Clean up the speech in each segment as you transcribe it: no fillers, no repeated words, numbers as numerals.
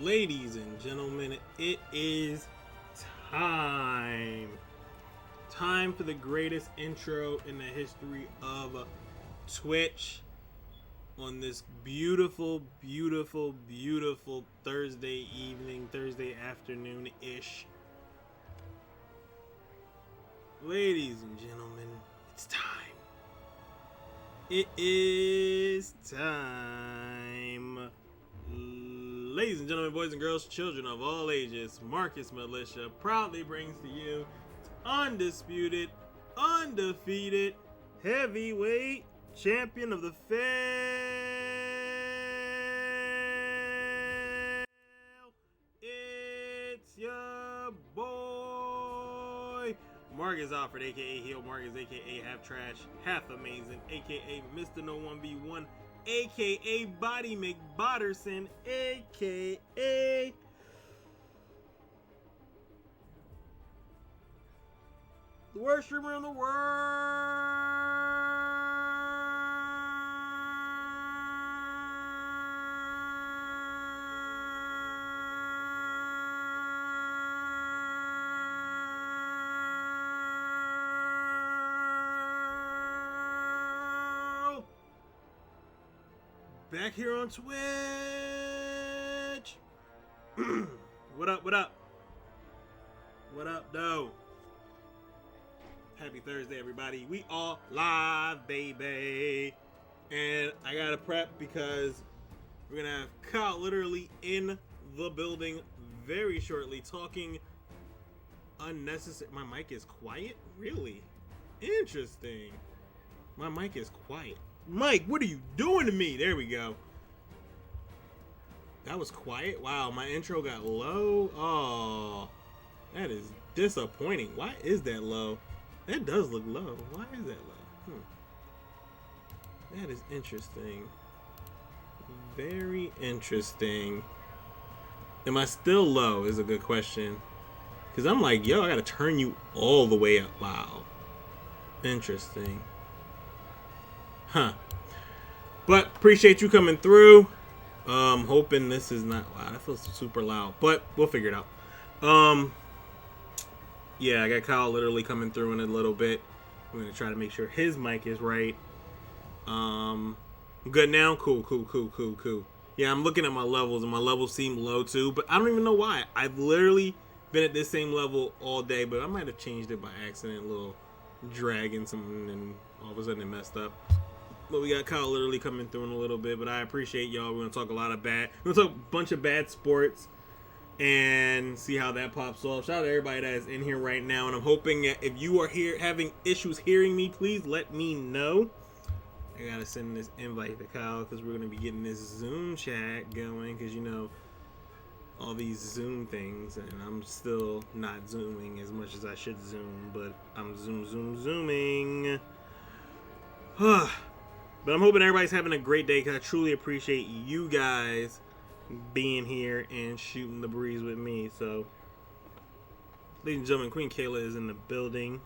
Ladies and gentlemen, it is time. Time for the greatest intro in the history of Twitch on this beautiful, beautiful, beautiful Thursday evening, Thursday afternoon-ish. Ladies and gentlemen, it's time. It is time. Ladies and gentlemen, boys and girls, children of all ages, Marcus Militia proudly brings to you undisputed, undefeated, heavyweight champion of the fail. It's your boy, Marcus Alford, aka Heel Marcus, aka Half Trash, Half Amazing, aka Mr. No 1v1, aka Body McBotterson, aka the worst streamer in the world. Back here on Twitch. What up, what up? What up, though? Happy Thursday, everybody. We all live, baby. And I gotta prep because we're gonna have KyleLiterally in the building very shortly talking unnecessary. My mic is quiet? Really? Interesting. My mic is quiet. Mike, what are you doing to me? There we go. That was quiet. Wow, my intro got low. Oh, that is disappointing. Why is that low? That does look low. Why is that low? That is interesting. Very interesting. Am I still low is a good question. Because I'm like, yo, I got to turn you all the way up. Wow. Interesting. Huh. But appreciate you coming through. Hoping this is not, wow, that feels super loud, but we'll figure it out. Yeah, I got KyleLiterally coming through in a little bit. I'm gonna try to make sure his mic is right. Good now. Cool. Yeah, I'm looking at my levels and my levels seem low too, but I don't even know why. I've literally been at this same level all day, but I might have changed it by accident, a little dragging something, and all of a sudden it messed up. But we got KyleLiterally coming through in a little bit. But I appreciate y'all. We're gonna talk a lot of bad. We're gonna talk a bunch of bad sports and see how that pops off. Shout out to everybody that is in here right now. And I'm hoping that if you are here having issues hearing me, please let me know. I gotta send this invite to Kyle because we're gonna be getting this Zoom chat going. Because you know all these Zoom things, and I'm still not zooming as much as I should zoom, but I'm zooming. But I'm hoping everybody's having a great day because I truly appreciate you guys being here and shooting the breeze with me. So, ladies and gentlemen, Queen Kayla is in the building.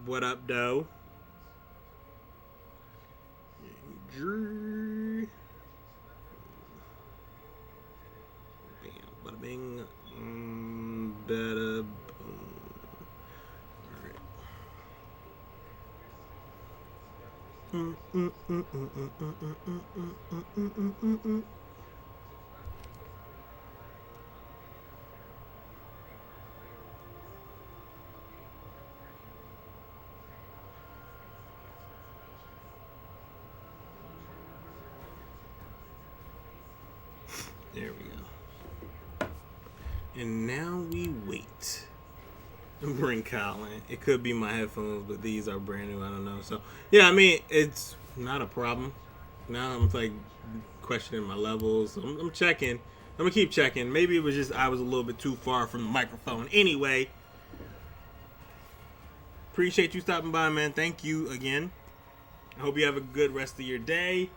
What up, doe? Bam, bada bing, bada boom. There we go. And now we wait. Bring Kyle in. It could be my headphones, but these are brand new. I don't know. So yeah, I mean, it's not a problem. Now I'm like questioning my levels. I'm checking. I'm gonna keep checking. Maybe it was just I was a little bit too far from the microphone. Anyway, appreciate you stopping by, man. Thank you again. I hope you have a good rest of your day.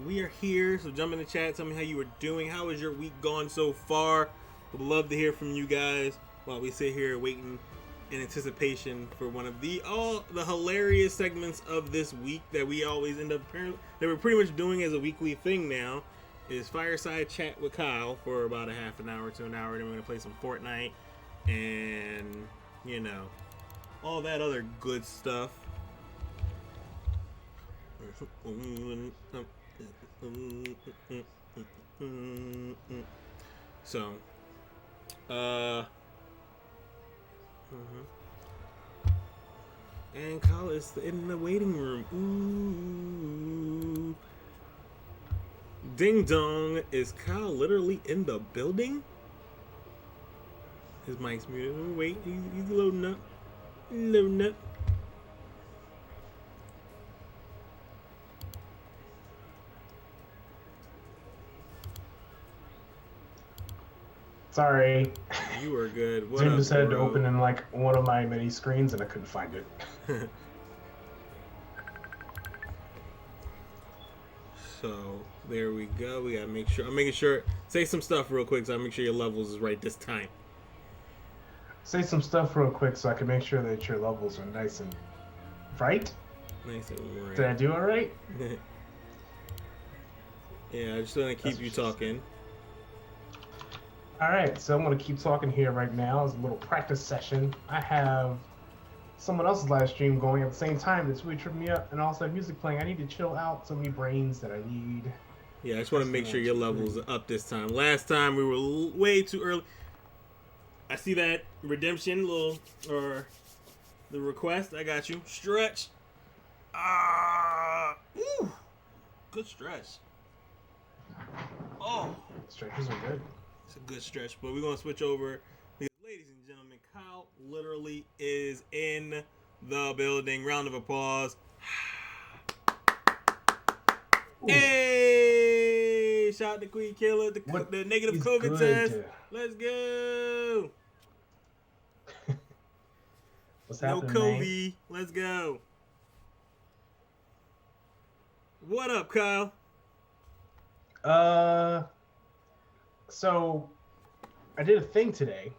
We are here, so jump in the chat. Tell me how you were doing. How has your week gone so far? Would love to hear from you guys while we sit here waiting in anticipation for one of the hilarious segments of this week that we always end up that we're pretty much doing as a weekly thing now. is fireside chat with Kyle for about a half an hour to an hour. Then we're gonna play some Fortnite and all that other good stuff. So, and Kyle is in the waiting room. Ooh. Ding dong. Is Kyle literally in the building? His mic's muted. Wait, he's loading up. Loading up. Sorry. You are good. What Zoom up, decided to bro? open in like one of my many screens and I couldn't find it. So there we go. We gotta make sure. I'm making sure. Say some stuff real quick so I make sure your levels is right this time. Say some stuff real quick so I can make sure that your levels are nice and right. Nice and right. Did I do it right? Yeah, I just want to keep you talking. All right, so I'm going to keep talking here right now. It's a little practice session. I have someone else's live stream going at the same time. That's really tripping me up. And also music playing. I need to chill out. So many brains that I need. Yeah, I just want to make sure your levels are up this time. Last time we were way too early. I see that redemption or the request. I got you. Stretch. Ooh. Good stretch. Oh. Stretches are good. It's a good stretch, but we're going to switch over because, ladies and gentlemen, KyleLiterally is in the building. Round of applause. Ooh. Hey! Shout out to Queen Killer, the negative COVID test. Let's go. What's happening, no COVID. Man? Let's go. What up, Kyle? So I did a thing today.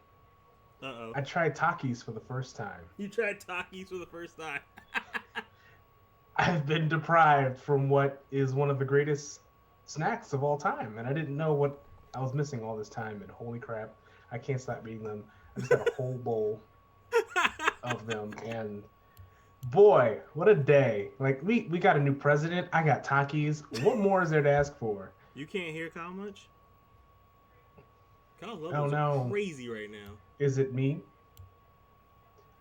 Uh-oh. I tried Takis for the first time. You tried Takis for the first time? I've been deprived from what is one of the greatest snacks of all time, and I didn't know what I was missing all this time, and holy crap, I can't stop eating them. I just had a whole bowl of them, and boy, what a day. Like, we got a new president. I got Takis. What more is there to ask for? You can't hear Kyle much? Kyle's levels are crazy right now. Is it me?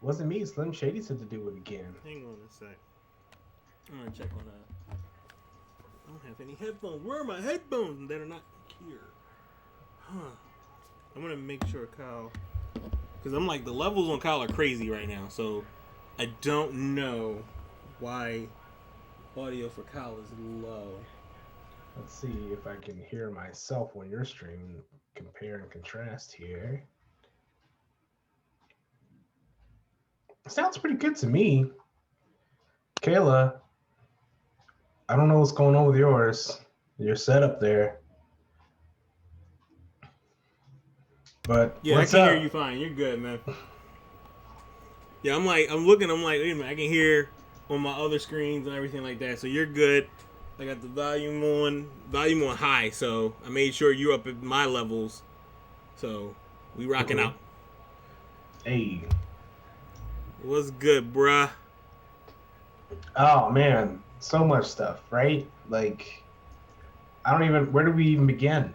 Wasn't me. Slim Shady said to do it again. Hang on a sec. I'm going to check on that. I don't have any headphones. Where are my headphones that are not here? Huh. I'm going to make sure Kyle... Because I'm like, the levels on Kyle are crazy right now. So, I don't know why audio for Kyle is low. Let's see if I can hear myself when you're streaming. Compare and contrast here. Sounds pretty good to me. Kayla, I don't know what's going on with yours. Your setup there. But yeah, I can hear you fine. You're good, man. Yeah, I'm like, wait a minute, I can hear on my other screens and everything like that. So you're good. I got the volume on high, so I made sure you're up at my levels. So we rocking out. Hey. What's good, bruh? Oh man, so much stuff, right? Like, where do we even begin?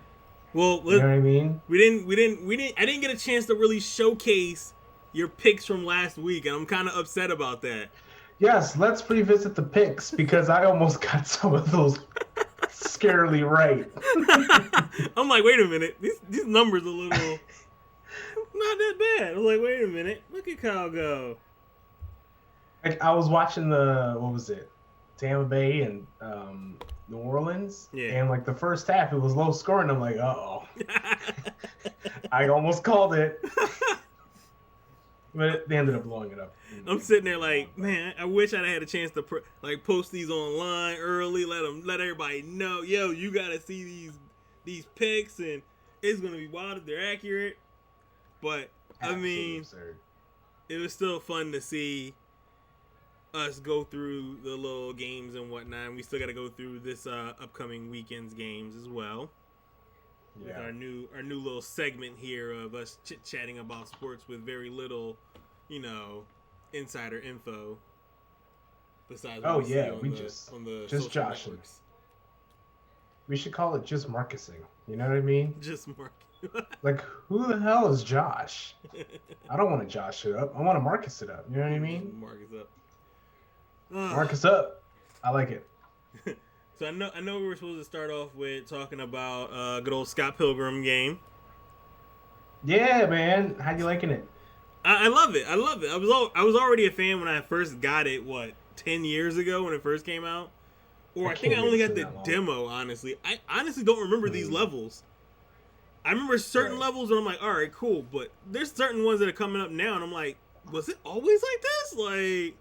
Well, you know what I mean? I didn't get a chance to really showcase your picks from last week, and I'm kind of upset about that. Yes, let's revisit the picks because I almost got some of those scarily right. I'm like, wait a minute, these numbers a little not that bad. I'm like, wait a minute, look at Kyle go. Like, I was watching Tampa Bay and New Orleans, and like the first half, it was low scoring. I'm like, uh-oh. I almost called it. But they ended up blowing it up. I'm sitting there like, man, I wish I'd had a chance to post these online early, let everybody know, yo, you gotta see these picks, and it's gonna be wild if they're accurate. But absolutely absurd. It was still fun to see us go through the little games and whatnot. And we still gotta go through this upcoming weekend's games as well. with Yeah. our new little segment here of us chit chatting about sports with very little, insider info. Besides what Oh we see yeah, on we the just social joshing. networks. We should call it just Marcusing. You know what I mean? Just Mark. Like, who the hell is Josh? I don't want to Josh it up. I want to Marcus it up. You know what I Just mean? Marcus up. Marcus up. I like it. So I know we were supposed to start off with talking about good old Scott Pilgrim game. Yeah, man. How you liking it? I love it. I love it. I was already a fan when I first got it. What 10 years ago when it first came out, or I think I can't only believe got it's the been that long. demo. Honestly, I honestly don't remember these levels. I remember certain Right. levels, and I'm like, all right, cool. But there's certain ones that are coming up now, and I'm like, was it always like this? Like,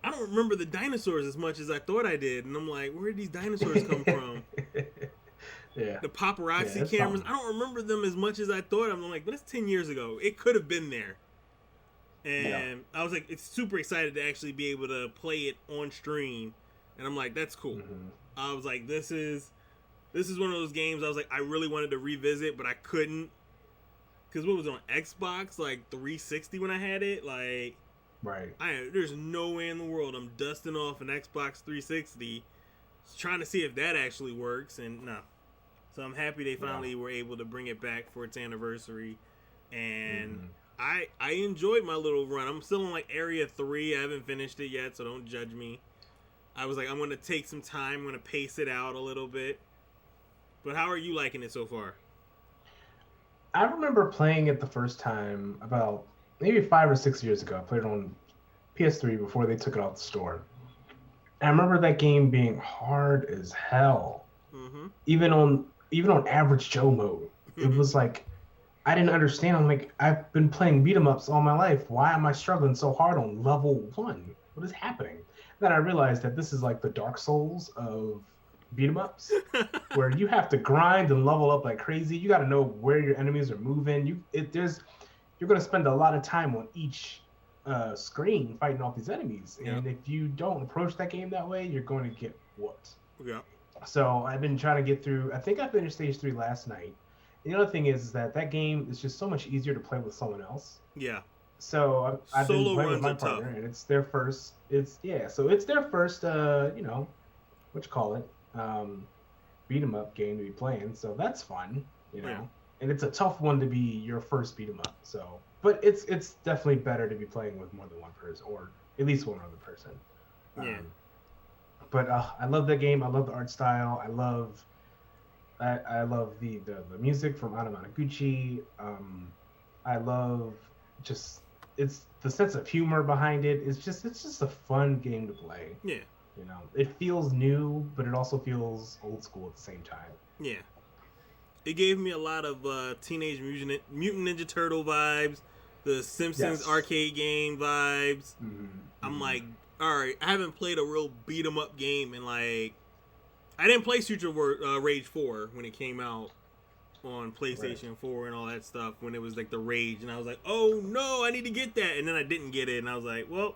I don't remember the dinosaurs as much as I thought I did, and I'm like, where did these dinosaurs come from? Yeah. The paparazzi it's cameras, something. I don't remember them as much as I thought. I'm like, but it's 10 years ago. It could have been there. And I was like, it's super excited to actually be able to play it on stream. And I'm like, that's cool. Mm-hmm. I was like, this is one of those games I was like, I really wanted to revisit, but I couldn't. Because what was it on Xbox, like 360 when I had it? Like, Right. there's no way in the world I'm dusting off an Xbox 360 trying to see if that actually works. And no. So I'm happy they finally were able to bring it back for its anniversary. And I enjoyed my little run. I'm still in like area 3. I haven't finished it yet, so don't judge me. I was like, I'm going to take some time. I'm going to pace it out a little bit. But how are you liking it so far? I remember playing it the first time about maybe 5 or 6 years ago. I played it on PS3 before they took it off the store. And I remember that game being hard as hell. Mm-hmm. Even on average Joe mode. It was like, I didn't understand. I'm like, I've been playing beat 'em ups all my life. Why am I struggling so hard on level 1? What is happening? Then I realized that this is like the Dark Souls of beat 'em ups, where you have to grind and level up like crazy. You got to know where your enemies are moving. You're going to spend a lot of time on each screen fighting off these enemies, and if you don't approach that game that way, you're going to get whooped. Yeah. So I've been trying to get through. I think I finished stage 3 last night. The other thing is that game is just so much easier to play with someone else. Yeah. So I've been Solo playing with runs my are partner, tough. and it's their first. So it's their first. What you call it? Beat 'em up game to be playing. So that's fun, Yeah. And it's a tough one to be your first beat 'em up. So, but it's definitely better to be playing with more than one person, or at least one other person. Yeah. But I love that game. I love the art style. I love the music from Anamanaguchi. I love just it's the sense of humor behind it. It's just a fun game to play. Yeah. It feels new, but it also feels old school at the same time. Yeah. It gave me a lot of Teenage Mutant Ninja Turtle vibes, the Simpsons arcade game vibes. Mm-hmm. I'm like, all right, I haven't played a real beat 'em up game in like, I didn't play Rage 4 when it came out on PlayStation 4 and all that stuff when it was like the Rage, and I was like, oh no, I need to get that, and then I didn't get it, and I was like, well.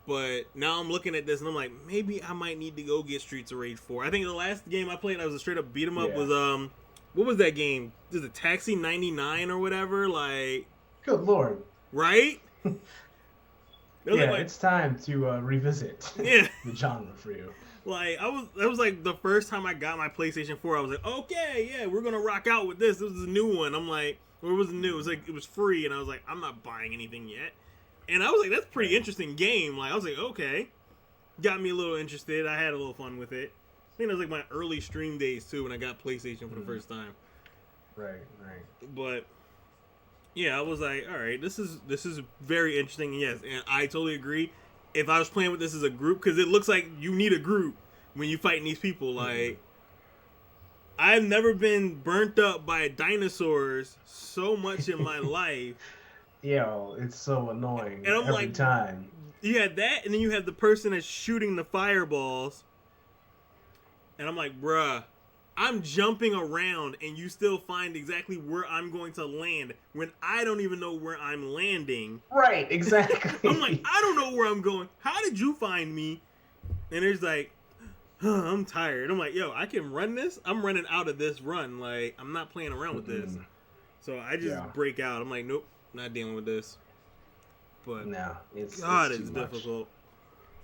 But now I'm looking at this and I'm like, maybe I might need to go get Streets of Rage 4. I think the last game I played that was a straight up beat 'em up was what was that game? Was it Taxi 99 or whatever? Like, good lord, right? It's time to revisit the genre for you. Like that was like the first time I got my PlayStation 4. I was like, okay, yeah, we're gonna rock out with this. This is a new one. I'm like, or it wasn't new. It was like it was free, and I was like, I'm not buying anything yet. And I was like, that's a pretty interesting game. Like, I was like, okay. Got me a little interested. I had a little fun with it. I think that was like my early stream days, too, when I got PlayStation for the first time. Right. But, yeah, I was like, all right, this is very interesting. And yes, and I totally agree. If I was playing with this as a group, because it looks like you need a group when you're fighting these people. Like, I've never been burnt up by dinosaurs so much in my life. It's so annoying and I'm every like, time. You had that, and then you have the person that's shooting the fireballs. And I'm like, bruh, I'm jumping around, and you still find exactly where I'm going to land when I don't even know where I'm landing. Right, exactly. I'm like, I don't know where I'm going. How did you find me? And there's like, I'm tired. I'm like, yo, I can run this. I'm running out of this run. Like, I'm not playing around with this. So I just break out. I'm like, nope, not dealing with this. But no, it's it's difficult.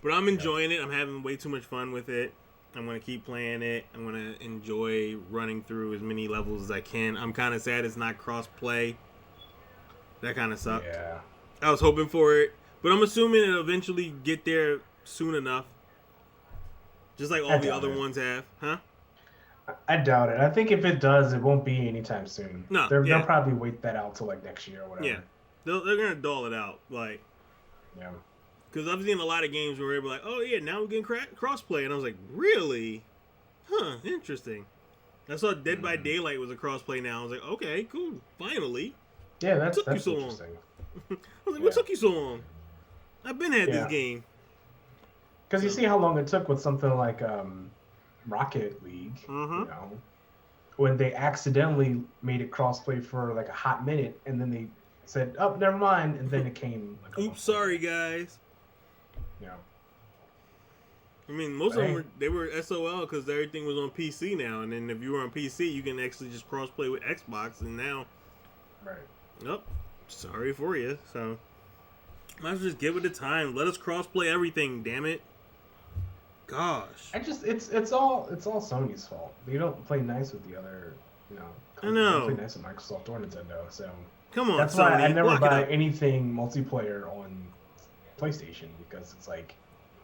But I'm enjoying it. I'm having way too much fun with it. I'm going to keep playing it. I'm going to enjoy running through as many levels as I can. I'm kind of sad it's not cross-play. That kind of sucked. Yeah. I was hoping for it. But I'm assuming it'll eventually get there soon enough. Just like all the other ones have. Huh? I doubt it. I think if it does, it won't be anytime soon. No, They'll probably wait that out till like next year or whatever. Yeah. They're going to dull it out. Like, yeah. Because I've seen a lot of games where they're like, oh, yeah, now we're getting crossplay. And I was like, really? Huh, interesting. I saw Dead by Daylight was a crossplay now. I was like, okay, cool. Finally. Yeah, that's you so interesting. Long? I was like, what took you so long? I've been at this game. Because you see how long it took with something like Rocket League, you know, when they accidentally made it crossplay for like a hot minute, and then they said, oh, never mind, and then it came like oops, sorry, guys. Yeah. I mean, most of them were SOL because everything was on PC now, and then if you were on PC, you can actually just crossplay with Xbox, and now, nope, sorry for you. So, might as well just give it a time. Let us crossplay everything. Damn it. Gosh. It's all Sony's fault. They don't play nice with the other, you know. I know. They don't play nice with Microsoft or Nintendo. So come on, that's Sony, why I never buy anything multiplayer on PlayStation, because it's like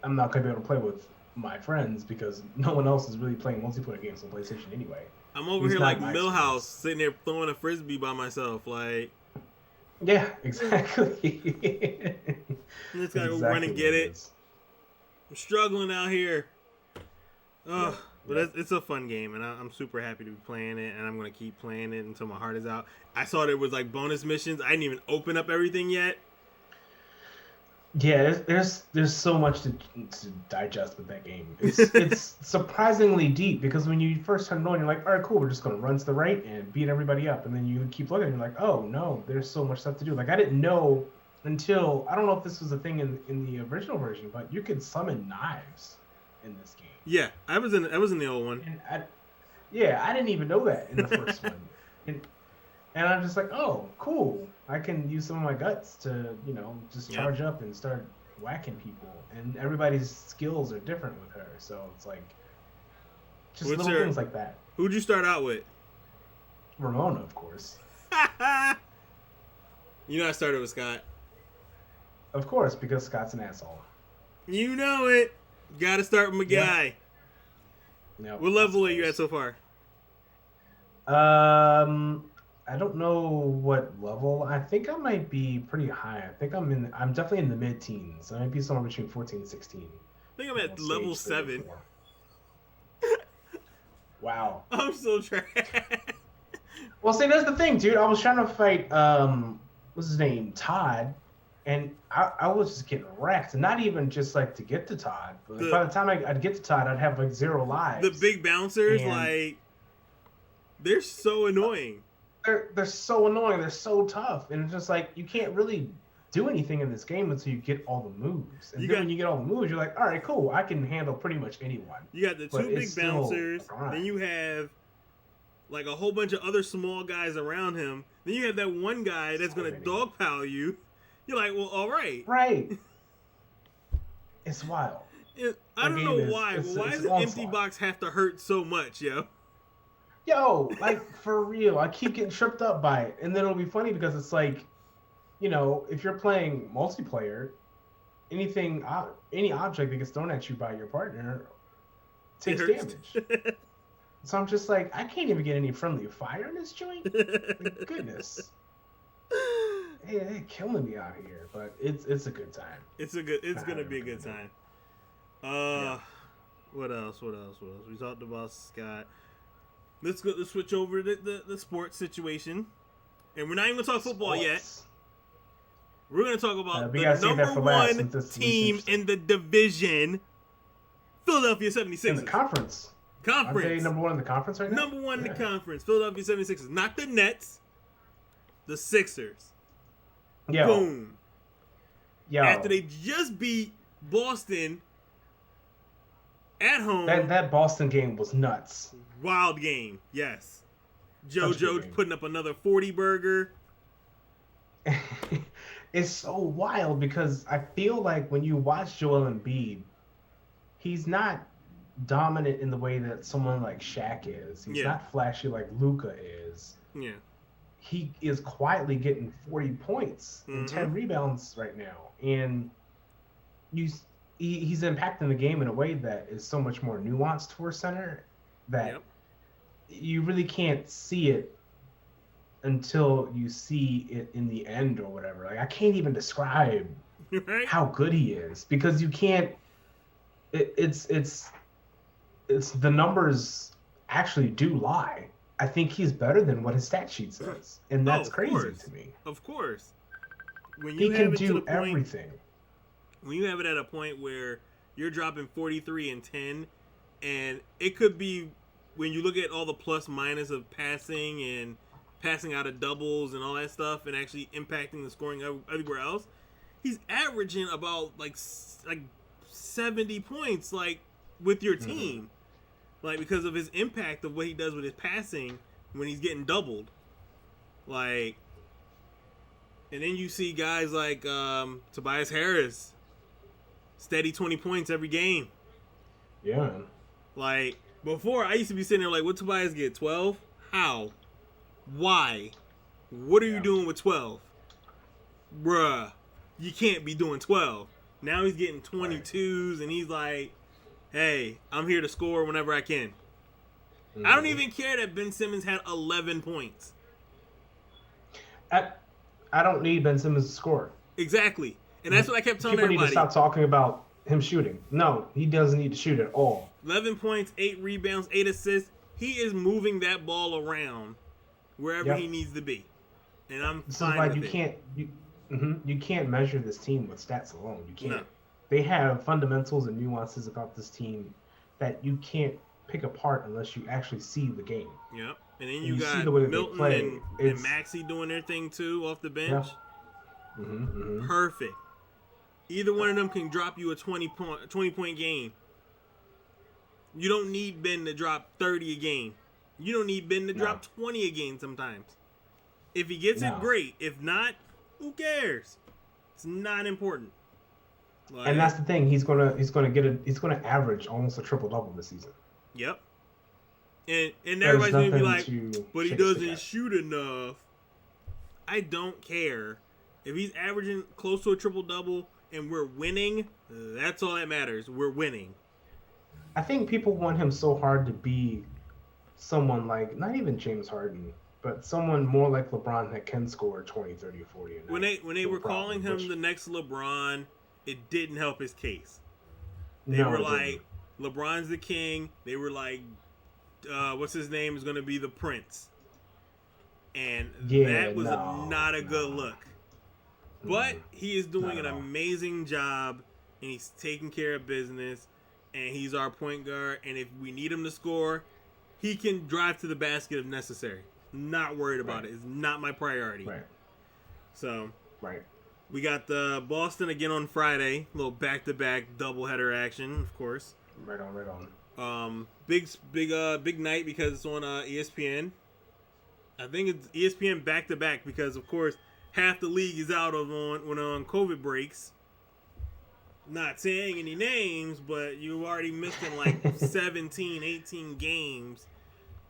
I'm not gonna be able to play with my friends because no one else is really playing multiplayer games on PlayStation anyway. I'm over here like Millhouse, sitting there throwing a frisbee by myself, like. Yeah, exactly. Just gotta go run and get it. I'm struggling out here. But it's a fun game, and I'm super happy to be playing it, and I'm gonna keep playing it until my heart is out. I saw there was like bonus missions. I didn't even open up everything yet. Yeah, there's so much to digest with that game. It's surprisingly deep, because when you first turn it on, you're like, all right, cool, we're just gonna run to the right and beat everybody up, and then you keep looking, and you're like, oh no, there's so much stuff to do. Like I didn't know until, I don't know if this was a thing in the original version, but you could summon knives in this game. Yeah, I was in the old one. And I didn't even know that in the first one. And I'm just like, oh, cool. I can use some of my guts to, you know, just charge up and start whacking people. And everybody's skills are different with her, so it's like just little things like that. Who'd you start out with? Ramona, of course. You know I started with Scott. Of course, because Scott's an asshole. You know it. Gotta start with my guy. Yep, what level are you at so far? I don't know what level. I think I might be pretty high. I think I'm definitely in the mid-teens. I might be somewhere between 14 and 16. I think I'm at level 7. Wow. I'm so trash. Well, see, that's the thing, dude. I was trying to fight, what's his name? Todd. And I was just getting wrecked. And not even just like to get to Todd. But by the time I'd get to Todd, I'd have like 0 lives. The big bouncers, like, they're so annoying. They're so annoying. They're so tough. And it's just like, you can't really do anything in this game until you get all the moves. And when you get all the moves, you're like, all right, cool. I can handle pretty much anyone. You got the 2 big bouncers. Then you have like a whole bunch of other small guys around him. Then you have that one guy that's going to dogpile you. You're like, well, all right. Right. It's wild. I don't know why. Why does an empty box have to hurt so much, yo? Yo, like, for real. I keep getting tripped up by it. And then it'll be funny because it's like, you know, if you're playing multiplayer, any object that gets thrown at you by your partner takes damage. So I'm just like, I can't even get any friendly fire in this joint. Like, goodness. Hey, they're killing me out here, but it's a good time. It's gonna be a good time. What else? We talked about Scott. Let's switch over to the sports situation, and we're not even gonna talk football yet. We're gonna talk about the number 1 team in the division, Philadelphia 76ers. In the conference. Aren't they number 1 in the conference right now? Number 1 in the conference, Philadelphia 76ers. Not the Nets, the Sixers. Yo. Boom. Yo. After they just beat Boston At home, That Boston game was nuts. wild game. Yes. Such a good JoJo game. putting up another 40 burger. It's so wild because I feel like when you watch Joel Embiid, he's not dominant in the way that someone like Shaq is. He's not flashy like Luka is. Yeah. He is quietly getting 40 points and 10 rebounds right now. And he's impacting the game in a way that is so much more nuanced for a center that you really can't see it until you see it in the end or whatever. Like I can't even describe how good he is because you can't. It's the numbers actually do lie. I think he's better than what his stat sheet says, and that's crazy to me. Of course, when you can do everything. When you have it at a point where you're dropping 43 and 10, and it could be when you look at all the plus minus of passing and passing out of doubles and all that stuff, and actually impacting the scoring everywhere else, he's averaging about like 70 points, like with your team. Like, because of his impact of what he does with his passing when he's getting doubled. Like, and then you see guys like Tobias Harris, steady 20 points every game. Yeah. Like, before, I used to be sitting there like, what Tobias get, 12? How? Why? What are you doing with 12? Bruh, you can't be doing 12. Now he's getting 22s, and he's like, hey, I'm here to score whenever I can. I don't even care that Ben Simmons had 11 points. I don't need Ben Simmons to score. Exactly. And that's what I kept telling everybody. People need to stop talking about him shooting. No, he doesn't need to shoot at all. 11 points, 8 rebounds, 8 assists. He is moving that ball around wherever he needs to be. And I'm fine with it. You can't measure this team with stats alone. You can't. No. They have fundamentals and nuances about this team that you can't pick apart unless you actually see the game. Yep. And then you got Milton and Maxey doing their thing too off the bench. Yeah. Perfect. Either one of them can drop you a 20-point game. You don't need Ben to drop 30 a game. You don't need Ben to drop 20 a game sometimes. If he gets it, great. If not, who cares? It's not important. Like, and that's the thing. He's gonna average almost a triple double this season. Yep. And everybody's gonna be like, but he doesn't shoot enough. I don't care. If he's averaging close to a triple double and we're winning, that's all that matters. We're winning. I think people want him so hard to be someone like, not even James Harden, but someone more like LeBron that can score 20, 30, 40 a night. When they were calling him the next LeBron, it didn't help his case. They were like, LeBron's the king. They were like, what's his name is going to be the prince. And that was not a good look. But he is doing an amazing job, and he's taking care of business, and he's our point guard. And if we need him to score, he can drive to the basket if necessary. Not worried about it. It's not my priority. Right. So, right. We got the Boston again on Friday. A little back-to-back doubleheader action, of course. Right on. Big night because it's on ESPN. I think it's ESPN back-to-back because, of course, half the league is out when on COVID breaks. Not saying any names, but you already missing like 17, 18 games.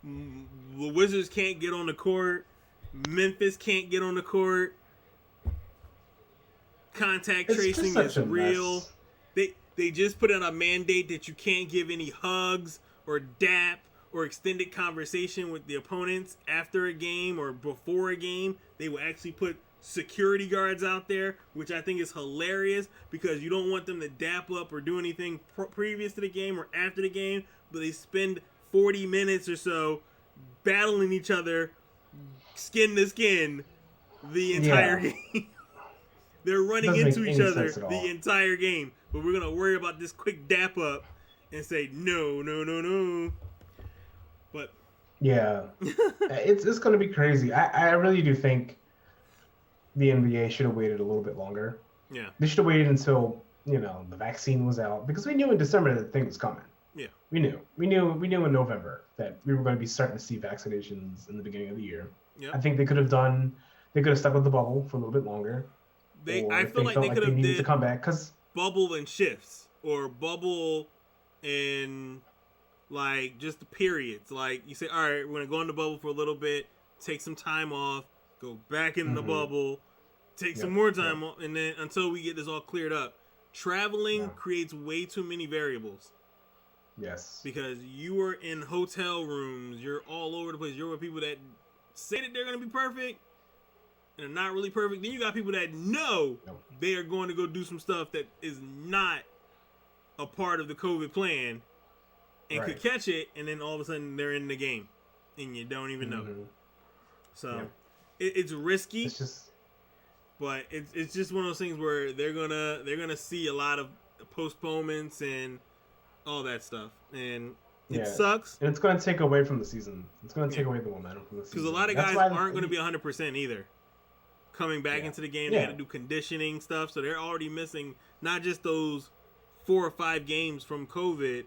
The Wizards can't get on the court. Memphis can't get on the court. Contact tracing is real. They just put out a mandate that you can't give any hugs or dap or extended conversation with the opponents after a game or before a game. They will actually put security guards out there, which I think is hilarious because you don't want them to dap up or do anything previous to the game or after the game, but they spend 40 minutes or so battling each other skin to skin the entire game. They're running into each other the entire game, but we're gonna worry about this quick dap up and say no. But yeah, it's gonna be crazy. I really do think the NBA should have waited a little bit longer. Yeah, they should have waited until the vaccine was out because we knew in December that the thing was coming. Yeah. We knew in November that we were going to be starting to see vaccinations in the beginning of the year. Yep. I think they could have stuck with the bubble for a little bit longer, or I if feel they like felt they like could they have needed to did come back, because bubble and shifts, or bubble and like just the periods. Like you say, all right, we're gonna go in the bubble for a little bit, take some time off, go back in the bubble, take some more time off, and then until we get this all cleared up. Traveling creates way too many variables. Yes. Because you are in hotel rooms, you're all over the place. You're with people that say that they're going to be perfect and are not really perfect. Then you got people that know they are going to go do some stuff that is not a part of the COVID plan and could catch it, and then all of a sudden they're in the game and you don't even know it. So it's risky. It's just, but it's just one of those things where they're gonna see a lot of postponements and all that stuff, and it sucks. And it's going to take away from the season. It's going to take away the momentum from the season. Because a lot of guys aren't going to be 100% either. Coming back into the game, they got to do conditioning stuff, so they're already missing not just those 4 or 5 games from COVID.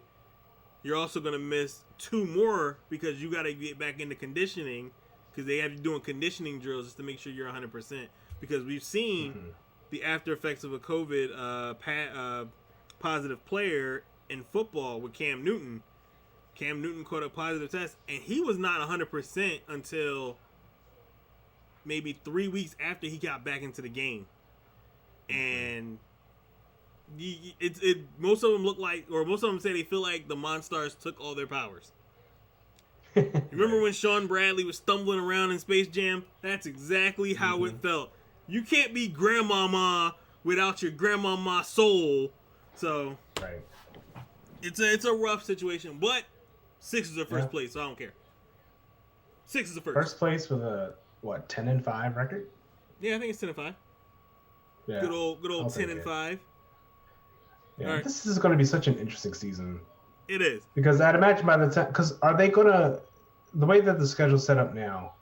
You're also going to miss 2 more because you got to get back into conditioning, because they have you doing conditioning drills just to make sure you're 100%. Because we've seen the after effects of a COVID positive player in football with Cam Newton. Cam Newton caught a positive test, and he was not 100% until maybe 3 weeks after he got back into the game. And most of them look like, or most of them say they feel like the Monstars took all their powers. Remember when Sean Bradley was stumbling around in Space Jam? That's exactly how it felt. You can't be grandmama without your grandmama soul. So it's a rough situation, but Sixers are first place, so I don't care. Sixers are first. First place with a 10-5 record? Yeah, I think it's 10-5. Yeah. Good old 10-5. Yeah, right. This is going to be such an interesting season. It is. Because I'd imagine by the time, because are they going to, the way that the schedule's set up now,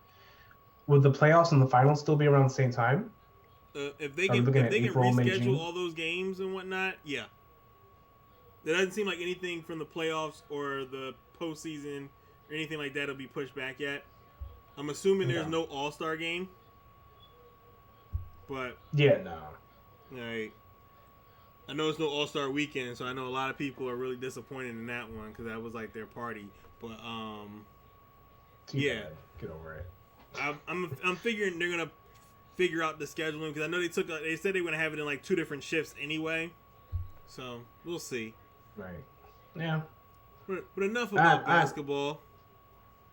would the playoffs and the finals still be around the same time? If they can reschedule all those games and whatnot, yeah. It doesn't seem like anything from the playoffs or the postseason or anything like that will be pushed back yet. I'm assuming there's no All-Star game. But right. I know it's no All-Star weekend, so I know a lot of people are really disappointed in that one because that was like their party. But Too bad. Get over it. I'm figuring they're gonna figure out the scheduling, because I know they said they were gonna have it in like 2 different shifts anyway. So we'll see. Right. Yeah. But enough about basketball.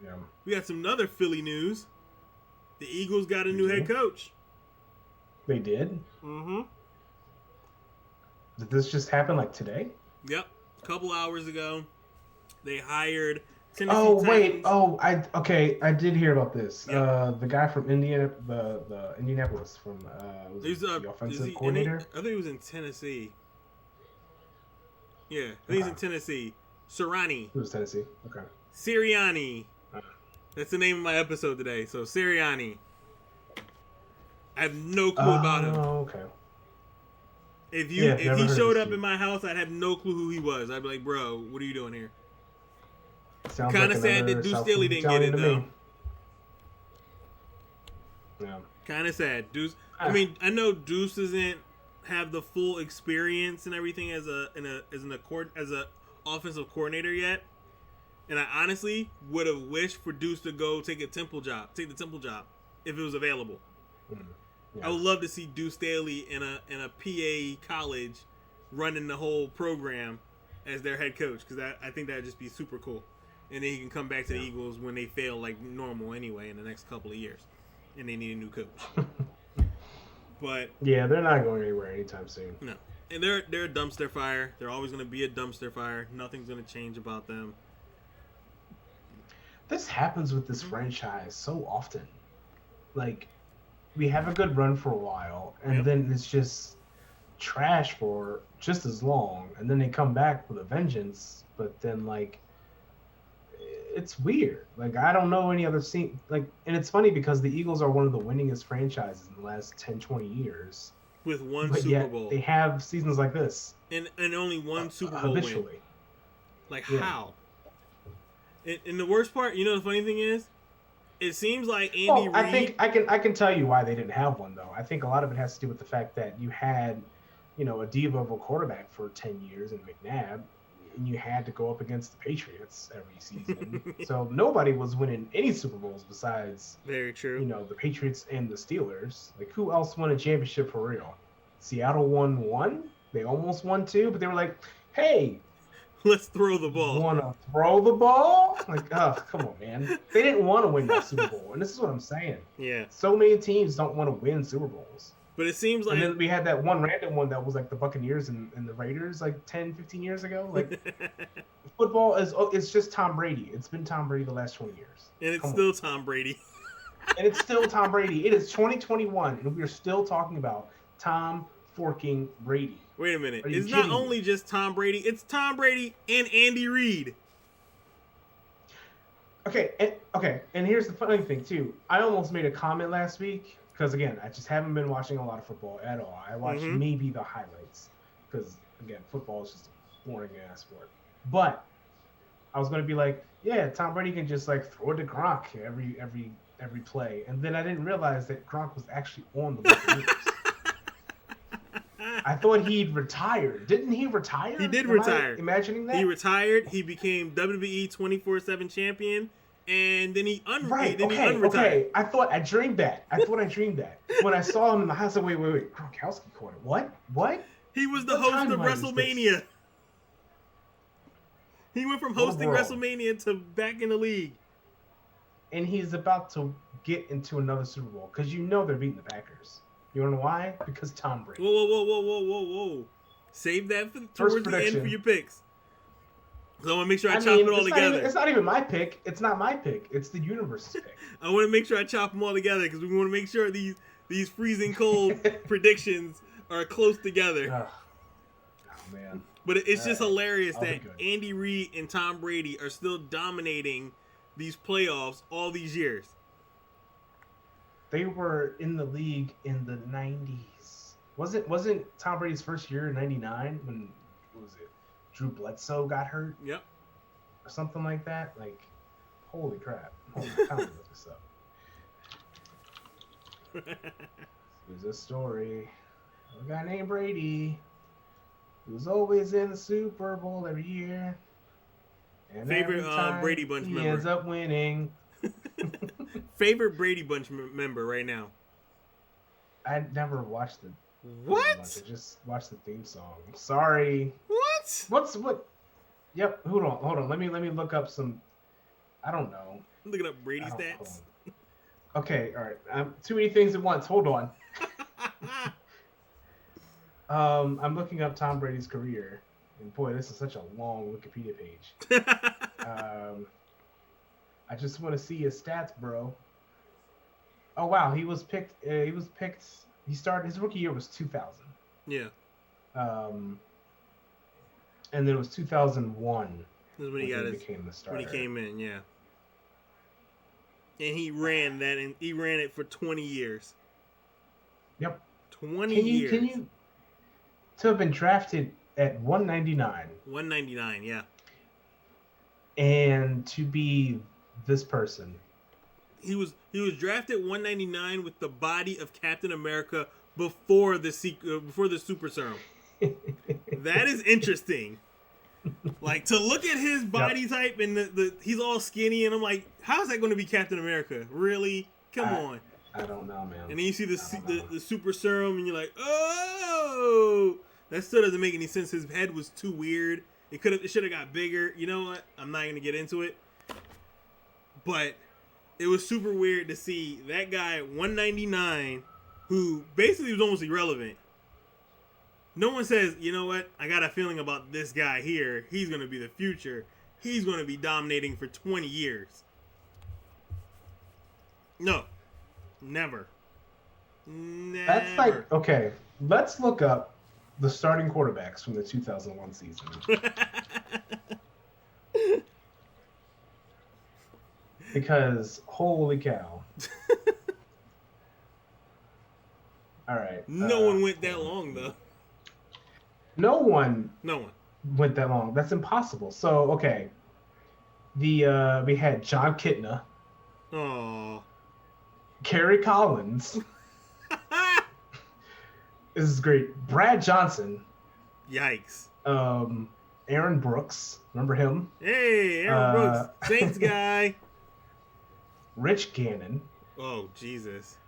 Yeah. We got some other Philly news. The Eagles got a new head coach. They did? Mm-hmm. Did this just happen like today? Yep. A couple hours ago, they hired Tennessee Titans. I did hear about this. Yep. The guy from Indiana, the Indianapolis, from the offensive coordinator. I think he was in Tennessee. Yeah, I think he's in Tennessee. Sirianni. It was Tennessee. Okay. Sirianni. That's the name of my episode today. So Sirianni. I have no clue about him. Oh, okay. If he showed up in my house, I'd have no clue who he was. I'd be like, bro, what are you doing here? Kind of sad that Deuce Staley didn't get it, though. Yeah. Kind of sad. Deuce. I mean, I know Deuce doesn't have the full experience and everything as an offensive coordinator yet, and I honestly would have wished for Deuce to go take the Temple job if it was available. Yeah. I would love to see Deuce Staley in a PA college running the whole program as their head coach, because I think that'd just be super cool. And then he can come back to the Eagles when they fail like normal anyway in the next couple of years, and they need a new coach. But yeah, they're not going anywhere anytime soon. No, and they're a dumpster fire. They're always going to be a dumpster fire. Nothing's going to change about them. This happens with this franchise so often. Like, we have a good run for a while, and then it's just trash for just as long, and then they come back with a vengeance. But then, like, it's weird. Like, I don't know any other scene. Like, and it's funny because the Eagles are one of the winningest franchises in the last 10, 20 years. With one Super Bowl. They have seasons like this. And only one Super Bowl win. Like, Yeah. how? And the worst part, you know, the funny thing is, it seems like Andy Well, I Reid. think I can tell you why they didn't have one though. I think a lot of it has to do with the fact that you had, a diva of a quarterback for 10 years in McNabb, and you had to go up against the Patriots every season. So nobody was winning any Super Bowls besides, Very true. the Patriots and the Steelers. Like who else won a championship for real? Seattle won one. They almost won two, but they were like, "Hey, Let's throw the ball. want to throw the ball?" Like, oh, come on, man. They didn't want to win that Super Bowl. And this is what I'm saying. Yeah. So many teams don't want to win Super Bowls. But it seems like... And then we had that one random one that was like the Buccaneers and the Raiders like 10, 15 years ago. Like, football it's just Tom Brady. It's been Tom Brady the last 20 years. And it's still Tom Brady. And it's still Tom Brady. It is 2021, and we're still talking about Tom forking Brady. Wait a minute. Are you It's not kidding only me? just Tom Brady. It's Tom Brady and Andy Reid. Okay, and here's the funny thing too. I almost made a comment last week because again, I just haven't been watching a lot of football at all. I watched maybe the highlights because again, football is just a boring ass sport. But I was gonna be like, yeah, Tom Brady can just like throw it to Gronk every play, and then I didn't realize that Gronk was actually on the Buccaneers. I thought he'd retired. Didn't he retire? He did Am retire. I imagining that? He retired. He became WWE 24/7 champion, and then he unretired. Okay. I dreamed that. When I saw him in the house, I said, wait. Gronkowski caught it. What? He was the What host of timeline is this? WrestleMania. He went from hosting world. WrestleMania to back in the league. And he's about to get into another Super Bowl because they're beating the Packers. You want to know why? Because Tom Brady. Whoa. Save that towards the end for your picks. So I want to make sure I chop it all together. It's not even my pick. It's not my pick. It's the universe's pick. I want to make sure I chop them all together because we want to make sure these freezing cold predictions are close together. Oh man. But it's just hilarious I'll be that good. Andy Reid and Tom Brady are still dominating these playoffs all these years. They were in the league in the 90s. Wasn't Tom Brady's first year in 99 when, what was it, Drew Bledsoe got hurt? Yep. Or something like that? Like, holy crap. Holy cow, look this up. Here's a story of a guy named Brady who's always in the Super Bowl every year. And Favorite every time Brady Bunch he member. ends up winning. Favorite Brady Bunch member right now. I never watched the What? Bunch. I just watched the theme song. Sorry. What? What? Yep. Hold on. Let me look up some. I don't know. I'm looking up Brady I don't- stats. Okay. All right. Too many things at once. Hold on. I'm looking up Tom Brady's career, and boy, this is such a long Wikipedia page. I just want to see his stats, bro. Oh wow, he was picked. He started his rookie year was 2000. Yeah. And then it was 2001 This is when he got his, became the starter. when he came in, yeah. And he ran that, and he ran it for 20 years. Yep. 20 Can years. you to have been drafted at 199 199, yeah. and to be this person? He was drafted 199 with the body of Captain America before the super serum. That is interesting. Like, to look at his body type and the he's all skinny, and I'm like, how is that going to be Captain America? Really? Come on. I don't know, man. And then you see the super serum, and you're like, oh, that still doesn't make any sense. His head was too weird. It should have got bigger. You know what? I'm not gonna get into it. But it was super weird to see that guy at 199, who basically was almost irrelevant. No one says, you know what? I got a feeling about this guy here. He's gonna be the future. He's gonna be dominating for 20 years. No. Never. That's like, okay, let's look up the starting quarterbacks from the 2001 season. Because, holy cow. All right. No one went that long, though. No one. No one. went that long. That's impossible. So okay, we had John Kitna, Oh. Kerry Collins. This is great. Brad Johnson, Yikes. Aaron Brooks. Remember him? Hey, Aaron Brooks, Saints guy. Rich Gannon. Oh, Jesus.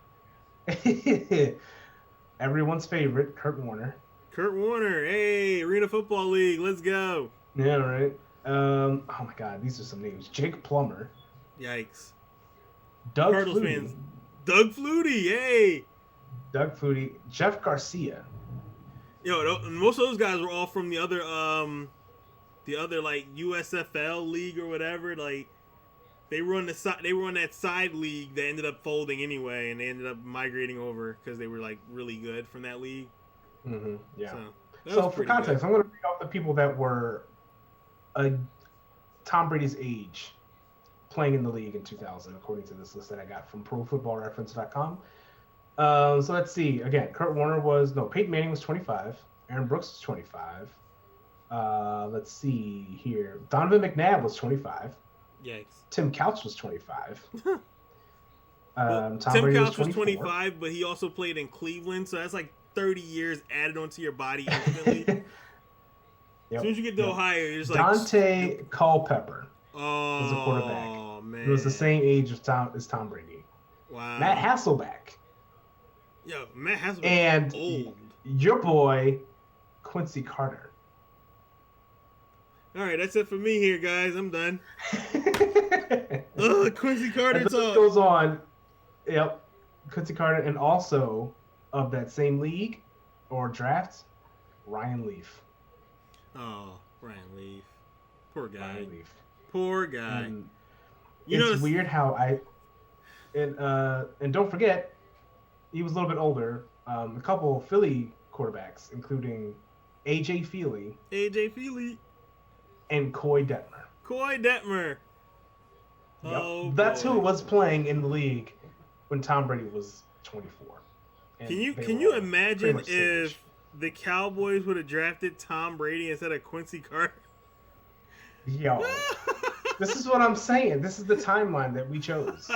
Everyone's favorite, Kurt Warner. Kurt Warner. Hey, Arena Football League. Let's go. Yeah, right. Oh my God, these are some names. Jake Plummer. Yikes. Doug Cardinals Flutie. fans. Doug Flutie. Hey. Doug Flutie. Jeff Garcia. Yo, most of those guys were all from the other like USFL league or whatever. Like they were on that side league that ended up folding anyway, and they ended up migrating over because they were like really good from that league. Mm-hmm. Yeah. So for context, I'm going to read off the people that were Tom Brady's age playing in the league in 2000, according to this list that I got from ProFootballReference.com. So let's see. Again, Peyton Manning was 25. Aaron Brooks was 25. Let's see here. Donovan McNabb was 25. Yikes. Tim Couch was 25. Well, Tom Brady Couch was 24. 25, but he also played in Cleveland, so that's like 30 years added onto your body instantly. As soon as you get to Ohio, you're just like Dante Culpepper was a quarterback. Oh man, He was the same age as Tom Brady. Wow. Matt Hasselbeck. Yo, Matt Hasselbeck And old. Your boy Quincy Carter. All right, that's it for me here, guys. I'm done. Quincy Carter and the list talk. goes on. Yep, Quincy Carter, and also of that same league or draft, Ryan Leaf. Oh, Ryan Leaf. Poor guy. Ryan Leaf. Poor guy. And it's weird how and don't forget, he was a little bit older. A couple of Philly quarterbacks, including AJ Feely and Coy Detmer. Yep. Oh, that's boy. who was playing in the league when Tom Brady was 24. And Can you imagine if the Cowboys would have drafted Tom Brady instead of Quincy Carter? Yo, this is what I'm saying. This is the timeline that we chose.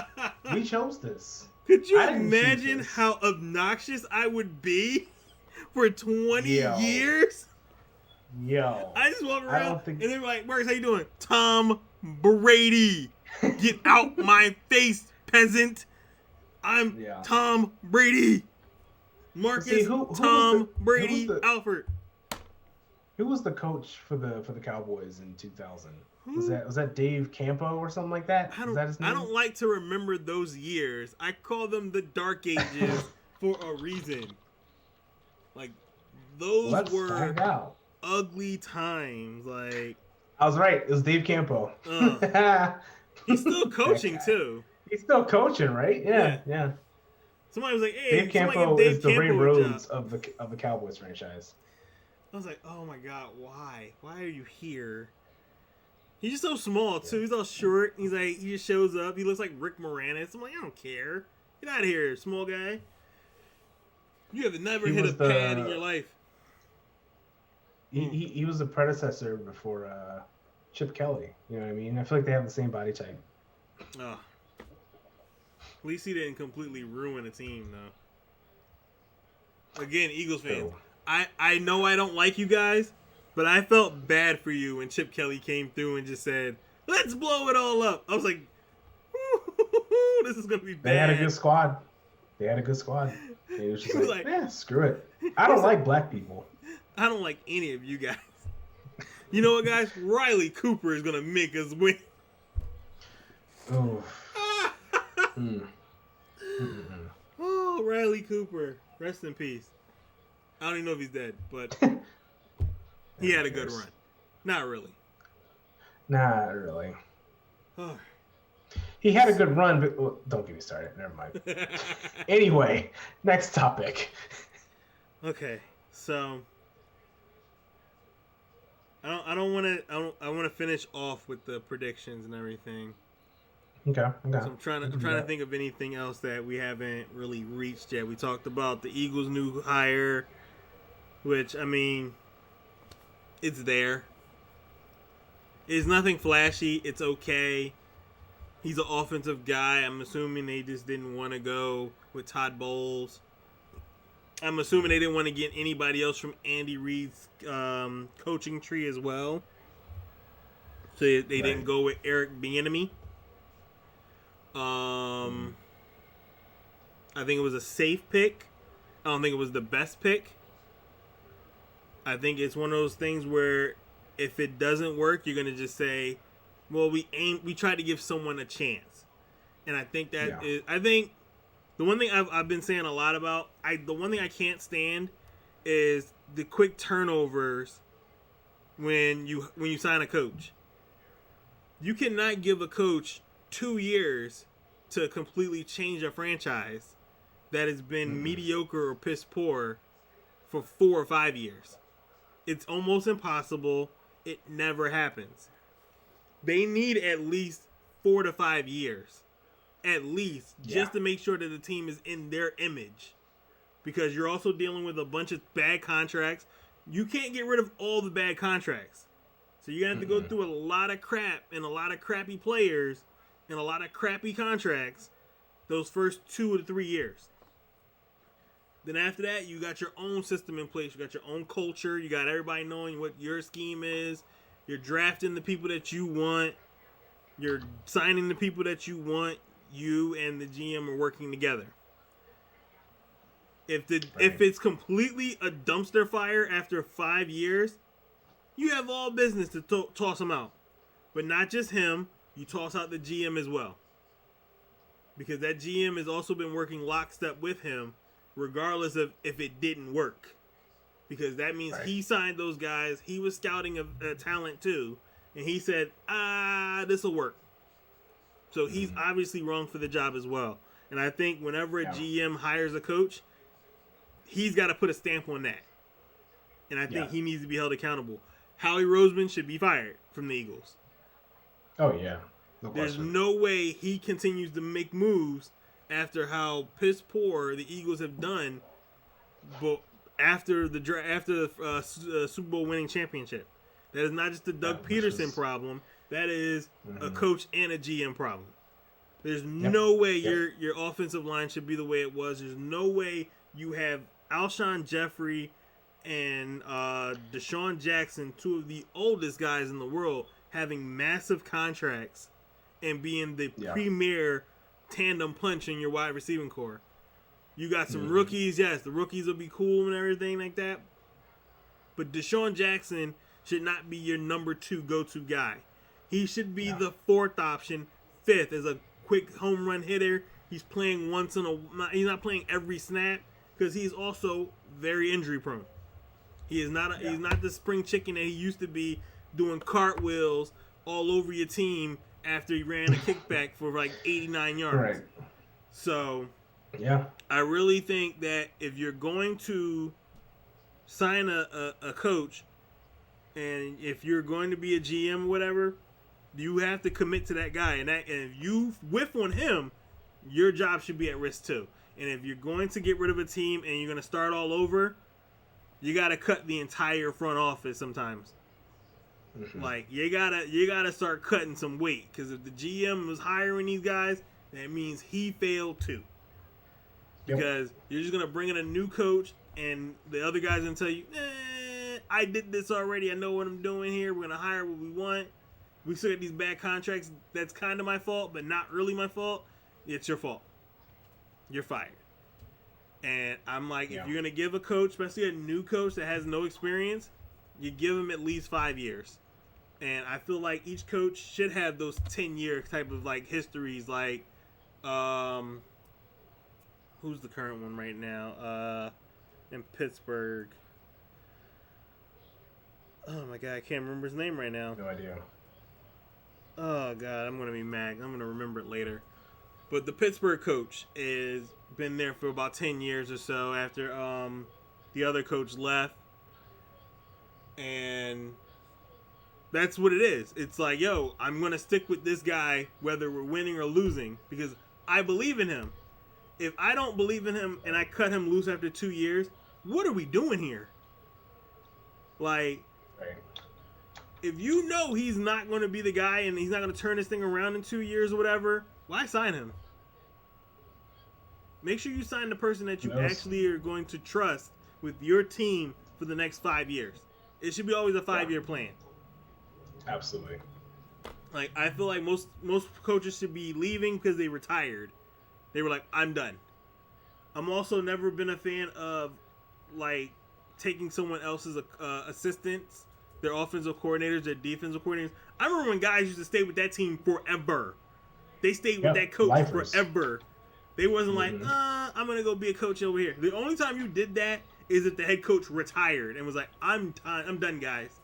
We chose this. Could you imagine how obnoxious I would be for 20 years? Yo. I just walk around and they're like, Marcus, how you doing? Tom Brady. Get out my face, peasant. I'm Tom Brady. Marcus Brady Alford. Who was the coach for the Cowboys in 2000? Was that Dave Campo or something like that? Is that his name? I don't like to remember those years. I call them the dark ages for a reason. Like those were ugly times. Like I was right. It was Dave Campo. He's still coaching too. He's still coaching, right? Yeah. Somebody was like, "Hey, Dave Campo is the Ray Rhodes of the Cowboys franchise." I was like, "Oh my god, why? Why are you here?" He's just so small too. He's all short. He's like, he just shows up. He looks like Rick Moranis. I'm like, I don't care. Get out of here, small guy. You have never hit a pad in your life. He was the predecessor before Chip Kelly. You know what I mean? I feel like they have the same body type. Oh. At least he didn't completely ruin a team, though. Again, Eagles fans. I know I don't like you guys, but I felt bad for you when Chip Kelly came through and just said, let's blow it all up. I was like, this is going to be bad. They had a good squad. And he was just like, screw it. I don't like black people. I don't like any of you guys. You know what, guys? Riley Cooper is going to make us win. Oh. Oh, Riley Cooper. Rest in peace. I don't even know if he's dead, but he had a good run. Not really. Oh. He had a good run, but don't get me started. Never mind. Anyway, next topic. Okay, so I want to finish off with the predictions and everything. Okay. So I'm trying to think of anything else that we haven't really reached yet. We talked about the Eagles' new hire, which I mean, It's there. It's nothing flashy. It's okay. He's an offensive guy. I'm assuming they just didn't want to go with Todd Bowles. I'm assuming they didn't want to get anybody else from Andy Reid's coaching tree as well. So they didn't go with Eric Bieniemy. I think it was a safe pick. I don't think it was the best pick. I think it's one of those things where if it doesn't work, you're gonna just say, "Well, we tried to give someone a chance," and I think that is. I think the one thing I've been saying a lot about. The one thing I can't stand is the quick turnovers when you sign a coach. You cannot give a coach 2 years to completely change a franchise that has been mediocre or piss poor for 4 or 5 years. It's almost impossible. It never happens. They need at least 4 to 5 years. At least. Just to make sure that the team is in their image. Because you're also dealing with a bunch of bad contracts. You can't get rid of all the bad contracts. So you're going to have to go through a lot of crap and a lot of crappy players and a lot of crappy contracts those first 2 to 3 years. Then after that, you got your own system in place. You got your own culture. You got everybody knowing what your scheme is. You're drafting the people that you want. You're signing the people that you want. You and the GM are working together. If it's completely a dumpster fire after 5 years, you have all business to toss him out. But not just him. You toss out the GM as well. Because that GM has also been working lockstep with him regardless of if it didn't work. Because that means he signed those guys. He was scouting a talent too. And he said, this will work. So he's obviously wrong for the job as well. And I think whenever a GM hires a coach, he's got to put a stamp on that. And I think he needs to be held accountable. Howie Roseman should be fired from the Eagles. Oh, yeah. There's no way he continues to make moves after how piss poor the Eagles have done, but after the Super Bowl winning championship. That is not just a Doug Peterson problem. That is a coach and a GM problem. There's no way your offensive line should be the way it was. There's no way you have Alshon Jeffrey and Deshaun Jackson, 2 of the oldest guys in the world, having massive contracts and being the premier tandem punch in your wide receiving core. You got some rookies. Yes, the rookies will be cool and everything like that. But Deshaun Jackson should not be your number 2 go-to guy. He should be the 4th option, 5th as a quick home run hitter. He's playing he's not playing every snap because he's also very injury prone. He is not he's not the spring chicken that he used to be, doing cartwheels all over your team after he ran a kickback for like 89 yards. Right. So, I really think that if you're going to sign a coach, and if you're going to be a GM or whatever, you have to commit to that guy. And if you whiff on him, your job should be at risk too. And if you're going to get rid of a team and you're going to start all over, you got to cut the entire front office sometimes. Like you gotta start cutting some weight, because if the GM was hiring these guys, that means he failed too. Because you're just gonna bring in a new coach, and the other guys gonna tell you, I did this already. I know what I'm doing here. We're gonna hire what we want. We still got these bad contracts. That's kind of my fault, but not really my fault. It's your fault. You're fired. And I'm like, if you're gonna give a coach, especially a new coach that has no experience, you give him at least 5 years. And I feel like each coach should have those 10-year type of like histories. Like, who's the current one right now? In Pittsburgh. Oh my God, I can't remember his name right now. No idea. Oh God, I'm gonna be mad. I'm gonna remember it later. But the Pittsburgh coach is been there for about 10 years or so after the other coach left. And that's what it is. It's like, yo, I'm going to stick with this guy whether we're winning or losing because I believe in him. If I don't believe in him and I cut him loose after 2 years, what are we doing here? Like, Right. If you know he's not going to be the guy and he's not going to turn this thing around in 2 years or whatever, why sign him? Make sure you sign the person that you actually are going to trust with your team for the next 5 years. It should be always a 5-year plan. Absolutely. Like, I feel like most coaches should be leaving because they retired. They were like, I'm done. I'm also never been a fan of, like, taking someone else's assistants, their offensive coordinators, their defensive coordinators. I remember when guys used to stay with that team forever. They stayed with that coach forever. They wasn't like, I'm going to go be a coach over here. The only time you did that is if the head coach retired and was like, I'm done, guys.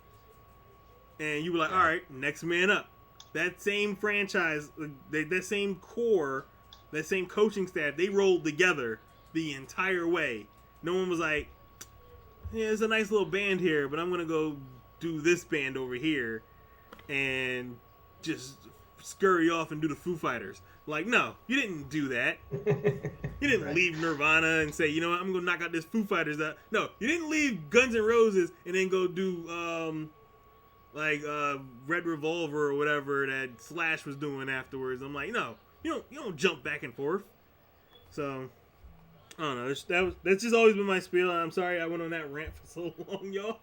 And you were like, all right, next man up. That same franchise, that same core, that same coaching staff, they rolled together the entire way. No one was like, yeah, it's a nice little band here, but I'm going to go do this band over here and just scurry off and do the Foo Fighters. Like, no, you didn't do that. You didn't leave Nirvana and say, you know what, I'm going to knock out this Foo Fighters. No, you didn't leave Guns N' Roses and then go do, Red Revolver or whatever that Slash was doing afterwards. I'm like, no, you don't jump back and forth. So, I don't know. That's just always been my spiel. I'm sorry I went on that rant for so long, y'all.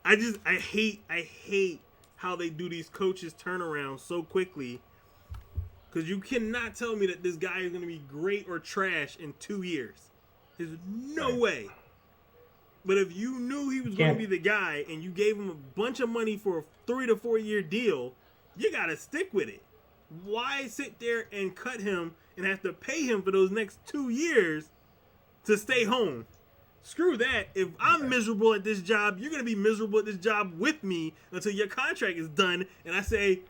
I hate how they do these coaches turnarounds so quickly. Because you cannot tell me that this guy is going to be great or trash in 2 years. There's no way. But if you knew he was going to be the guy and you gave him a bunch of money for a 3 to 4 year deal, you got to stick with it. Why sit there and cut him and have to pay him for those next 2 years to stay home? Screw that. If I'm miserable at this job, you're going to be miserable at this job with me until your contract is done and I say,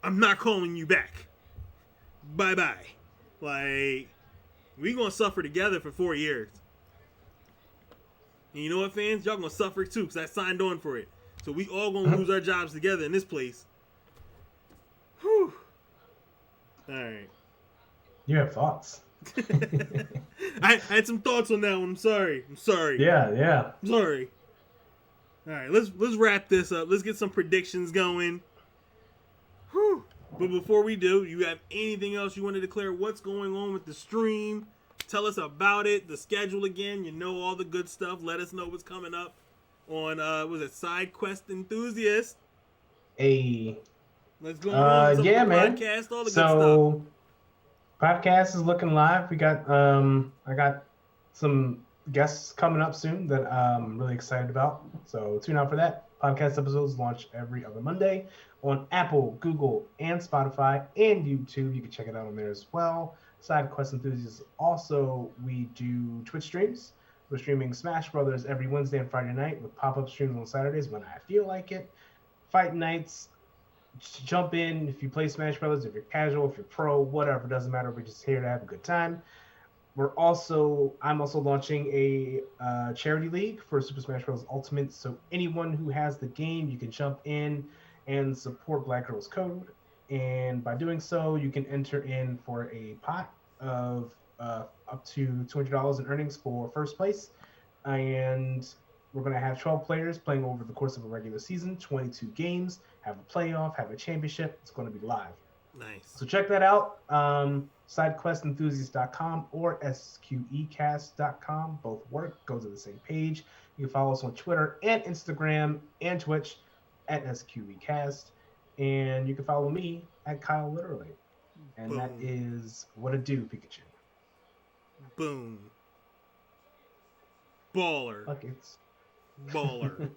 I'm not calling you back. Bye-bye. Like, we going to suffer together for 4 years. And you know what, fans? Y'all going to suffer too because I signed on for it. So we all going to lose our jobs together in this place. Whew. All right. You have thoughts. I had some thoughts on that one. I'm sorry. Yeah. I'm sorry. All right, let's wrap this up. Let's get some predictions going. Whew. But before we do, you have anything else you want to declare? What's going on with the stream? Tell us about it. The schedule again. You know all the good stuff. Let us know what's coming up on was it Side Quest Enthusiast? Let's go on. Yeah, man. Podcast, all the good stuff. Podcast is looking live. We got I got some guests coming up soon that I'm really excited about. So tune out for that. Podcast episodes launch every other Monday on Apple, Google, and Spotify, and YouTube. You can check it out on there as well. Side Quest Enthusiasts. Also, we do Twitch streams. We're streaming Smash Brothers every Wednesday and Friday night with pop-up streams on Saturdays when I feel like it. Fight nights. Just jump in if you play Smash Brothers, if you're casual, if you're pro, whatever, doesn't matter. We're just here to have a good time. I'm also launching a charity league for Super Smash Bros. Ultimate. So anyone who has the game, you can jump in and support Black Girls Code. And by doing so, you can enter in for a pot of up to $200 in earnings for first place. And we're going to have 12 players playing over the course of a regular season, 22 games, have a playoff, have a championship. It's going to be live. Nice. So check that out. SideQuestEnthusiast.com or SQEcast.com. Both work. Go to the same page. You can follow us on Twitter and Instagram and Twitch at SQEcast. And you can follow me at KyleLiterally. And Boom. That is what it do, Pikachu. Boom. Baller. Buckets. Baller.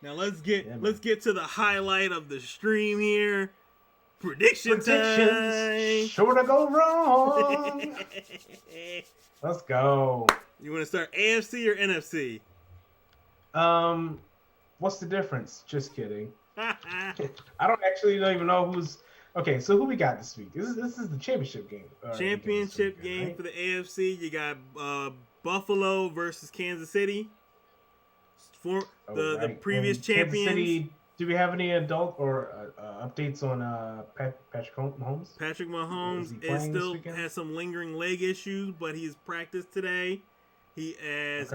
Now let's get to the highlight of the stream here. Predictions. Sure to go wrong. Let's go. You want to start AFC or NFC? What's the difference? Just kidding. I don't even know who's. Okay, so who we got this week? This is the championship game. Championship game right? For the AFC. You got Buffalo versus Kansas City. For the previous champions. Kansas City, do we have any adult or updates on Patrick Mahomes? Patrick Mahomes still has some lingering leg issues, but he's practiced today. He has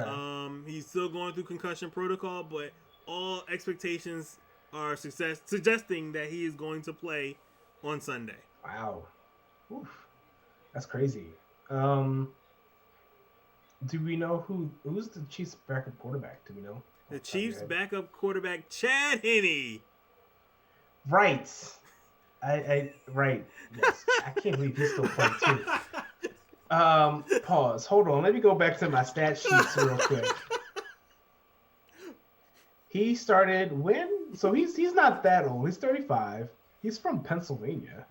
he's still going through concussion protocol, but all expectations are suggesting that he is going to play on Sunday. Wow. Oof. That's crazy. Do we know who's the Chiefs' backup quarterback? Do we know? The Chiefs' backup quarterback, Chad Henne. Right. Right. Yes. I can't believe he's still playing too. Pause. Hold on. Let me go back to my stat sheets real quick. He started when? So he's not that old. He's 35. He's from Pennsylvania.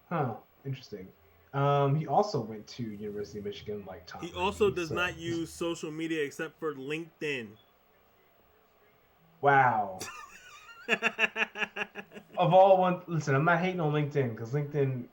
Huh. Interesting. He also went to University of Michigan, like Tom. He also does not use social media except for LinkedIn. Wow. Of all one, listen, I'm not hating on LinkedIn because LinkedIn,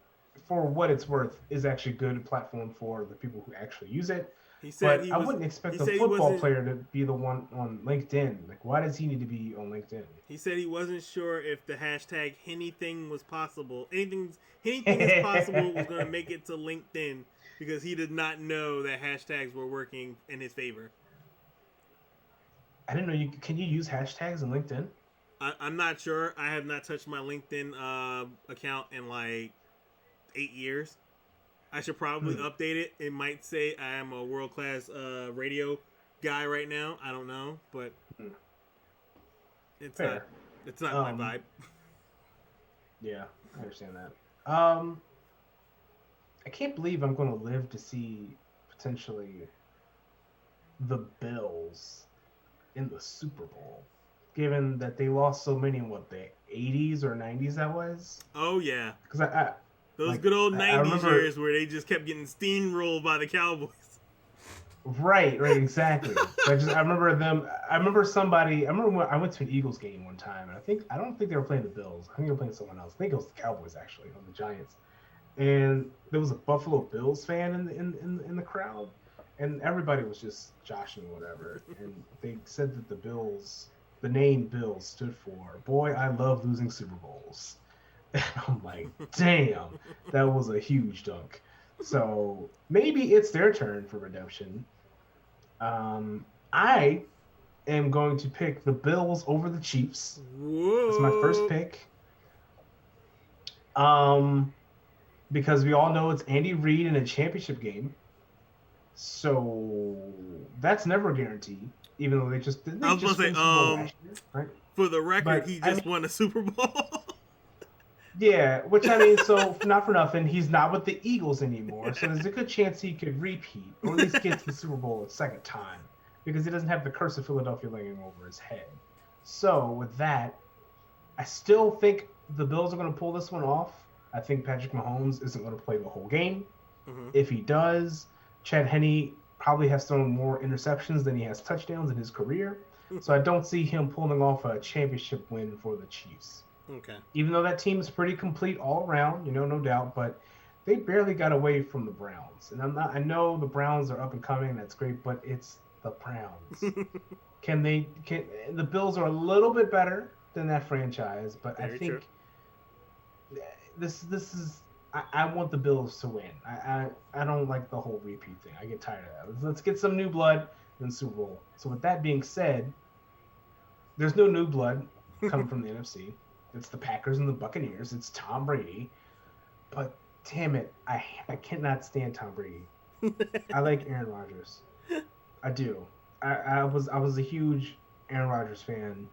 for what it's worth, is actually a good platform for the people who actually use it. But I wouldn't expect a football player to be the one on LinkedIn. Like, why does he need to be on LinkedIn? He said he wasn't sure if the hashtag anything was possible. Anything is possible was going to make it to LinkedIn because he did not know that hashtags were working in his favor. I didn't know can you use hashtags on LinkedIn? I'm not sure. I have not touched my LinkedIn account in like 8 years. I should probably update it. It might say I am a world-class radio guy right now. I don't know, but it's fair. It's not my vibe. Yeah, I understand that. I can't believe I'm going to live to see potentially the Bills in the Super Bowl, given that they lost so many in the 80s or 90s that was. Oh yeah, because those good old 90s years where they just kept getting steamrolled by the Cowboys. Right, exactly. I remember them. I remember when I went to an Eagles game one time, and I don't think they were playing the Bills. I think they were playing someone else. I think it was the Cowboys actually, or the Giants. And there was a Buffalo Bills fan in the crowd, and everybody was just joshing whatever. And they said that the name Bills stood for "Boy, I love losing Super Bowls." And I'm like, damn, that was a huge dunk. So maybe it's their turn for redemption. I am going to pick the Bills over the Chiefs. Whoa. That's my first pick. Because we all know it's Andy Reid in a championship game. So that's never guaranteed, even though they just won the Super Bowl last year, right? For the record, he just won a Super Bowl. Yeah, which so not for nothing, he's not with the Eagles anymore. So there's a good chance he could repeat, or at least get to the Super Bowl a second time, because he doesn't have the curse of Philadelphia laying over his head. So with that, I still think the Bills are going to pull this one off. I think Patrick Mahomes isn't going to play the whole game. Mm-hmm. If he does, Chad Henne probably has thrown more interceptions than he has touchdowns in his career. So I don't see him pulling off a championship win for the Chiefs. Okay. Even though that team is pretty complete all around, no doubt, but they barely got away from the Browns. And I know the Browns are up and coming, that's great, but it's the Browns. The Bills are a little bit better than that franchise, but I think this is I want the Bills to win. I don't like the whole repeat thing. I get tired of that. Let's get some new blood in the Super Bowl. So with that being said, there's no new blood coming from the NFC. It's the Packers and the Buccaneers. It's Tom Brady. But damn it, I cannot stand Tom Brady. I like Aaron Rodgers. I do. I was a huge Aaron Rodgers fan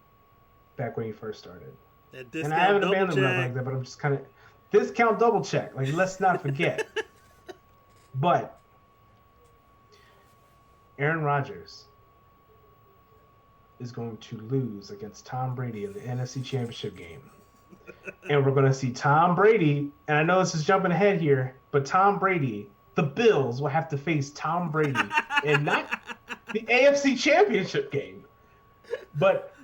back when he first started. And I haven't abandoned him like that, but I'm just kind of discount double check. Like, let's not forget. But Aaron Rodgers is going to lose against Tom Brady in the NFC Championship game. And we're going to see Tom Brady, and I know this is jumping ahead here, but Tom Brady, the Bills will have to face Tom Brady in not the AFC Championship game, but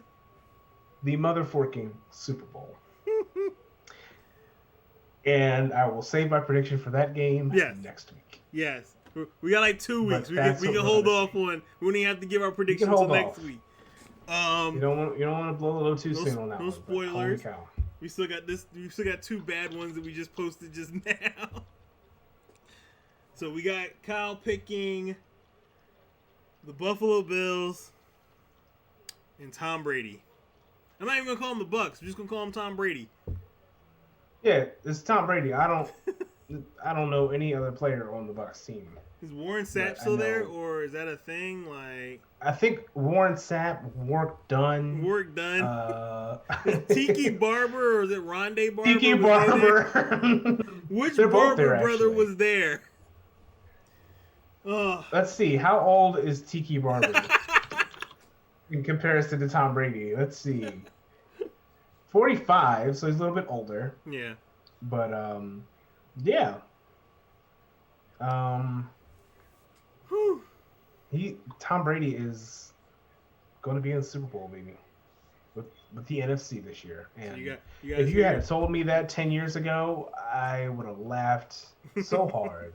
the motherforking Super Bowl. And I will save my prediction for that game next week. Yes. We got like 2 weeks. We can hold off on. We don't even have to give our prediction until next week. You don't want to blow a little too soon on that one. No spoilers. We still got this. We still got 2 bad ones that we just posted just now. So we got Kyle picking the Buffalo Bills and Tom Brady. I'm not even gonna call him the Bucks. I'm just gonna call him Tom Brady. Yeah, it's Tom Brady. I don't know any other player on the Bucks team. Is Warren Sapp But still there, or is that a thing? Like, I think Warren Sapp, work done. Work done. Uh, Is Tiki Barber or is it Rondé Barber? Tiki Barber. Which They're both Barber there, brother actually. was there? Oh. Let's see. How old is Tiki Barber in comparison to Tom Brady? Let's see. 45, so he's a little bit older. Yeah. But yeah. Tom Brady is going to be in the Super Bowl, baby, with the NFC this year. And so if you had told me that 10 years ago, I would have laughed so hard.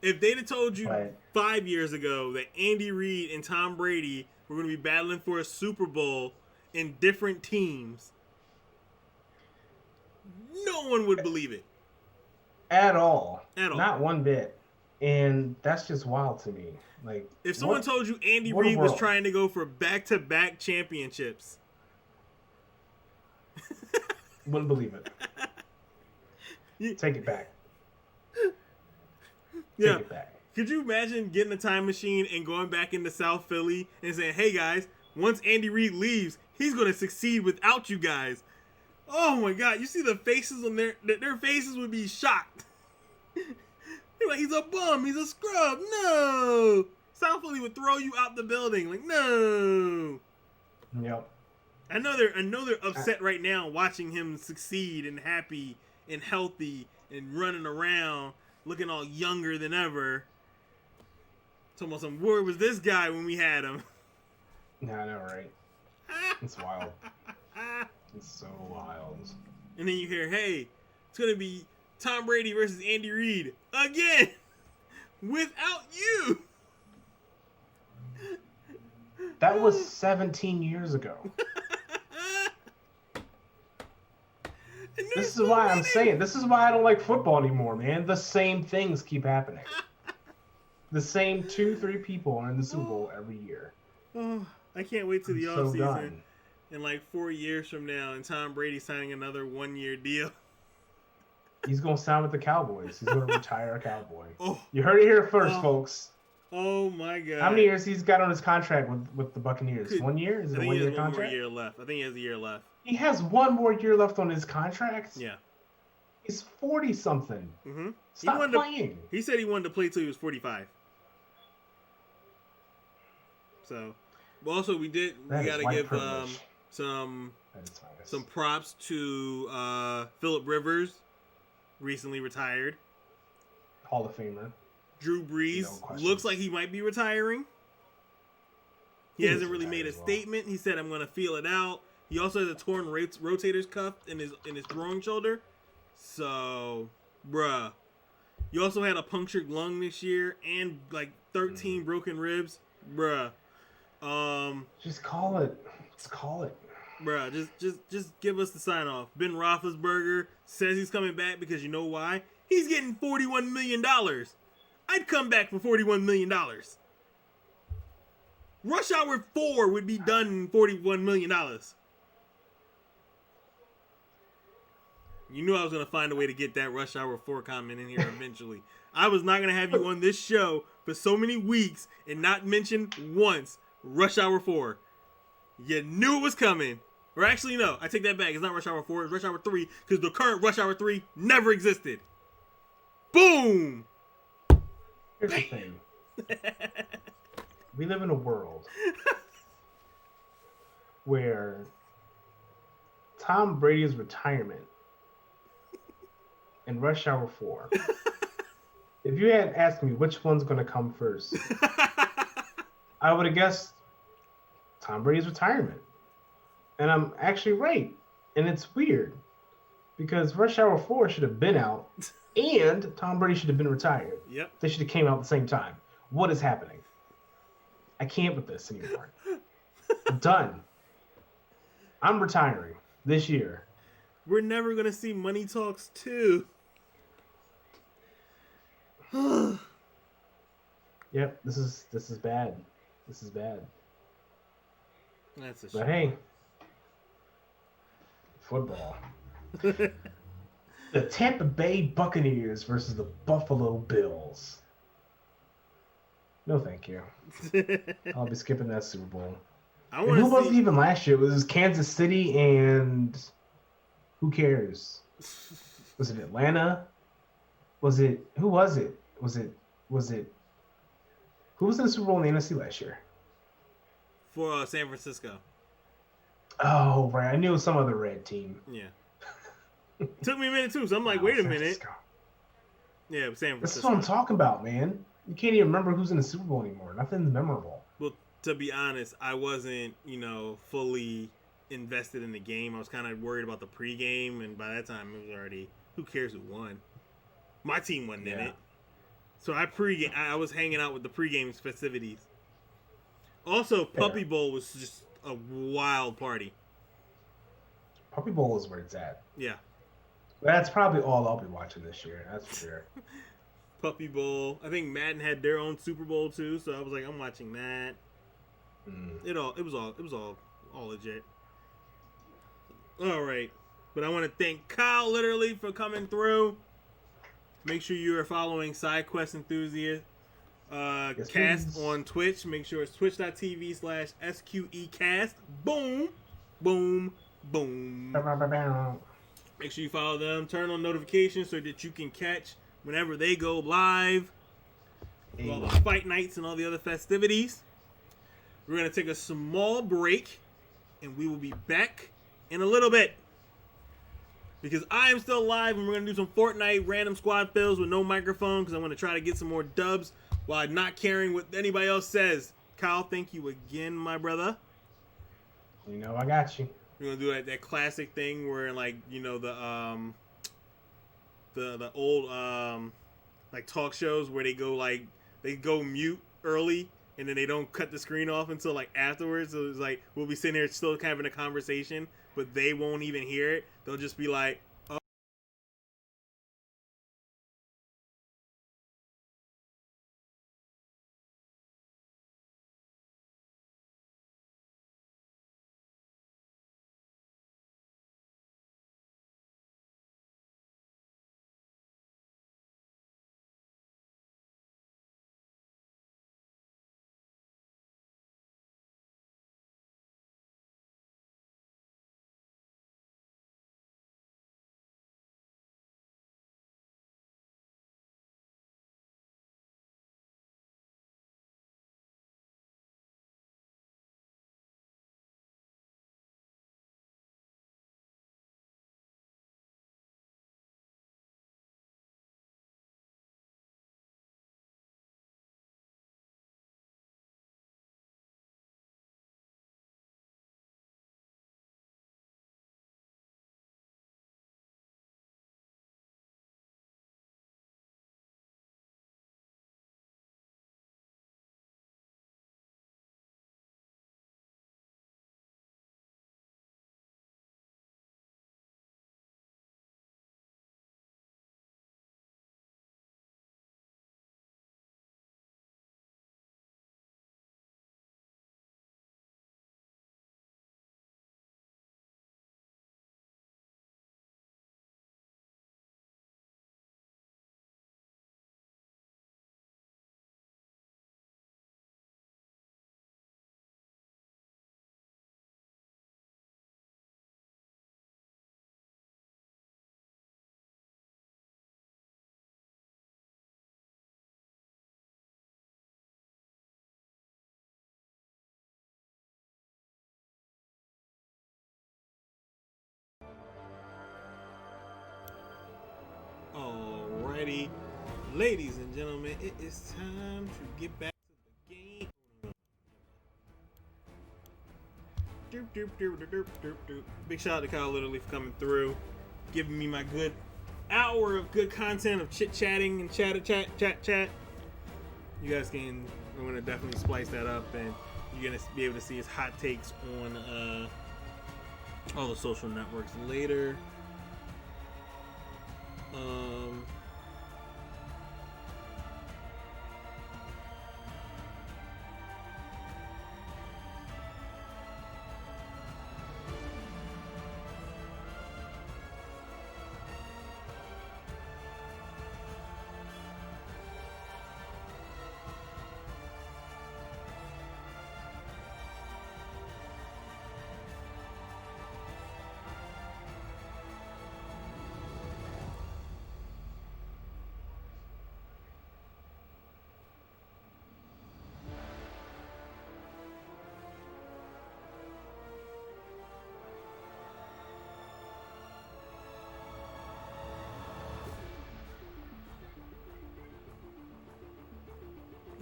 If they'd have told you 5 years ago that Andy Reid and Tom Brady were going to be battling for a Super Bowl in different teams, no one would believe it. At all. At all. Not one bit. And that's just wild to me. Like, if someone told you Andy Reid was trying to go for back-to-back championships, wouldn't believe it. Take it back. Yeah. Take it back. Could you imagine getting a time machine and going back into South Philly and saying, "Hey guys, once Andy Reid leaves, he's going to succeed without you guys." Oh my God! You see the faces on their faces would be shocked. They're like, "He's a bum. He's a scrub." No, South Philly would throw you out the building. Like, no. Yep. I know they're upset right now watching him succeed and happy and healthy and running around, looking all younger than ever. Talking about some, where was this guy when we had him? Yeah, I know, right? It's wild. It's so wild. And then you hear, hey, it's going to be Tom Brady versus Andy Reid again without you. That was 17 years ago. This is why I'm saying, this is why I don't like football anymore, man. The same things keep happening. The same 2-3 people are in the Super Bowl every year. Oh, I can't wait to the offseason. In like 4 years from now, and Tom Brady signing another 1-year deal. He's going to sign with the Cowboys. He's going to retire a Cowboy. Oh. You heard it here first, folks. Oh, my God. How many years he's got on his contract with the Buccaneers? 1 year? Is it a 1 year contract? I think he has 1 more year left. I think he has a year left. He has 1 more year left on his contract? Yeah. He's 40-something. Mm-hmm. Stop playing. He said he wanted to play till he was 45. So, but also we got to give some props to Phillip Rivers, recently retired. Hall of Famer. Drew Brees looks like he might be retiring. He hasn't really made a statement. He said, "I'm going to feel it out." He also has a torn rotator's cuff in his throwing shoulder. So, bruh. You also had a punctured lung this year and like 13 broken ribs, bruh. Just call it. Just call it. Bruh, just give us the sign off. Ben Roethlisberger says he's coming back because you know why? He's getting $41 million. I'd come back for $41 million. Rush Hour 4 would be done in $41 million. You knew I was going to find a way to get that Rush Hour 4 comment in here eventually. I was not going to have you on this show for so many weeks and not mention once Rush Hour 4. You knew it was coming. Or actually, no, I take that back. It's not Rush Hour 4, it's Rush Hour 3, because the current Rush Hour 3 never existed. Boom! Here's the thing. We live in a world where Tom Brady's retirement and Rush Hour 4. If you had asked me which one's going to come first, I would have guessed Tom Brady's retirement. And I'm actually right. And it's weird because Rush Hour 4 should have been out and Tom Brady should have been retired. Yep. They should have came out at the same time. What is happening? I can't with this anymore. I'm done. I'm retiring this year. We're never going to see Money Talks 2. Yep, this is bad. This is bad. That's a shame. But hey, football. The Tampa Bay Buccaneers versus the Buffalo Bills. No, thank you. I'll be skipping that Super Bowl. I And want who to was it see. even last year? It was Kansas City and who cares? Was it Atlanta? Was it who was it? Was it who was in the Super Bowl in the NFC last year? For San Francisco. Oh, right. I knew it was some other red team. Yeah. Took me a minute too, so I'm like, Wow, wait a San minute. Francisco. Yeah, San This is Francisco. what I'm talking about, man. You can't even remember who's in the Super Bowl anymore. Nothing's memorable. Well, to be honest, I wasn't, fully invested in the game. I was kind of worried about the pregame, and by that time, it was already, who cares who won? My team wasn't in it. So I was hanging out with the pregame festivities. Also, Puppy Bowl was just a wild party. Puppy Bowl is where it's at. Yeah. That's probably all I'll be watching this year. That's for sure. Puppy Bowl. I think Madden had their own Super Bowl too, so I was like, I'm watching that. It was all legit. All right, but I want to thank KyleLiterally for coming through. Make sure you are following SideQuest Enthusiast Cast on Twitch. Make sure it's twitch.tv/SQEcast. Boom, boom, boom. Make sure you follow them. Turn on notifications so that you can catch whenever they go live. All the fight nights and all the other festivities. We're going to take a small break, and we will be back in a little bit. Because I am still live, and we're going to do some Fortnite random squad fills with no microphone, because I'm going to try to get some more dubs while not caring what anybody else says. Kyle, thank you again, my brother. You know I got you. We're going to do that classic thing where, like, the old, like, talk shows where they go mute early, and then they don't cut the screen off until like afterwards. So it's like we'll be sitting here still having a conversation, but they won't even hear it. They'll just be like, oh. Alrighty, ladies and gentlemen, it is time to get back to the game. Big shout out to KyleLiterally for coming through, giving me my good hour of good content of chit-chatting and chat. You guys I'm going to definitely splice that up, and you're going to be able to see his hot takes on all the social networks later.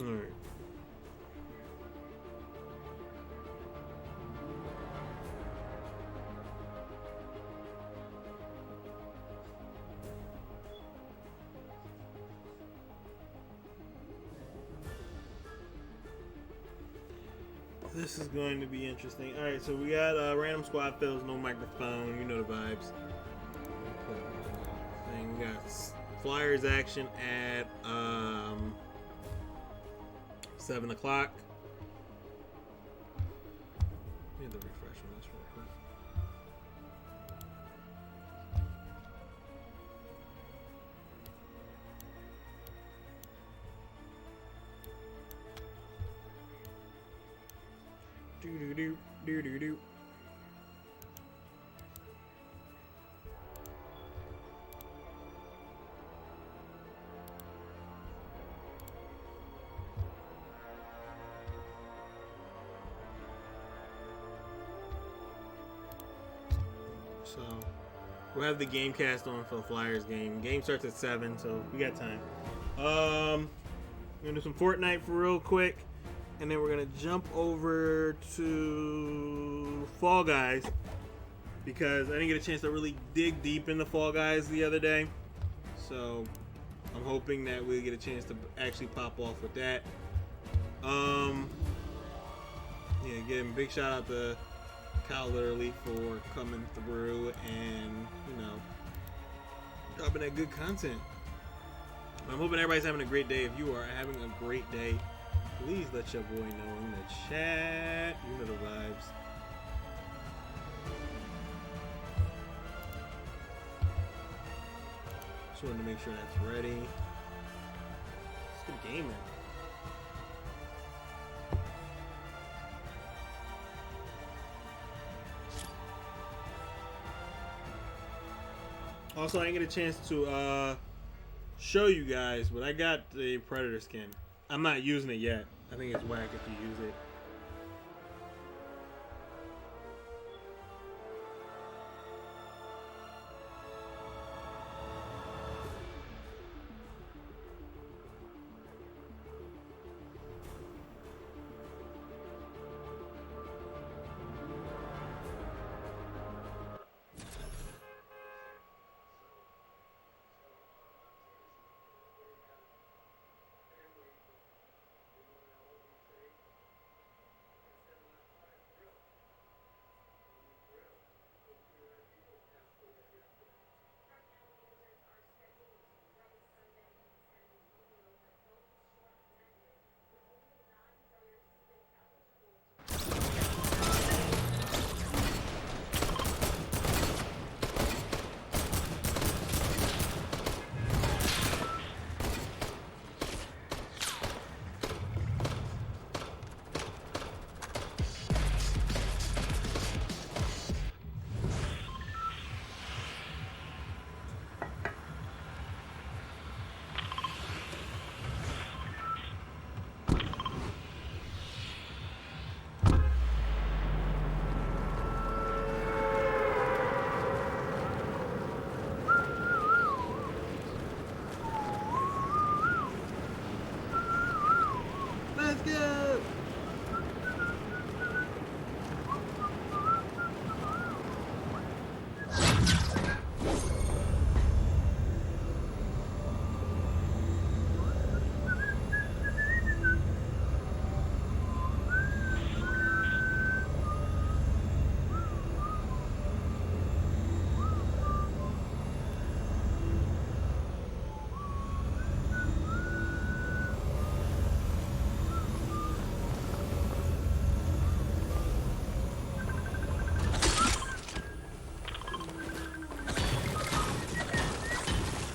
All right. This is going to be interesting. All right, so we got random squad fills, no microphone. You know the vibes. And we got Flyers action at 7 o'clock. Need to refresh on this real quick. Do. So we'll have the game cast on for the Flyers game. Game starts at 7, so we got time. We're gonna do some Fortnite for real quick, and then we're gonna jump over to Fall Guys because I didn't get a chance to really dig deep into Fall Guys the other day. So I'm hoping that we'll get a chance to actually pop off with that. Yeah, again, big shout out to KyleLiterally for coming through and, you know, dropping that good content. I'm hoping everybody's having a great day. If you are having a great day, please let your boy know in the chat. You know the vibes. Just wanted to make sure that's ready. Let's get gaming. Also, I didn't get a chance to show you guys, but I got the Predator skin. I'm not using it yet. I think it's whack if you use it. Let's go!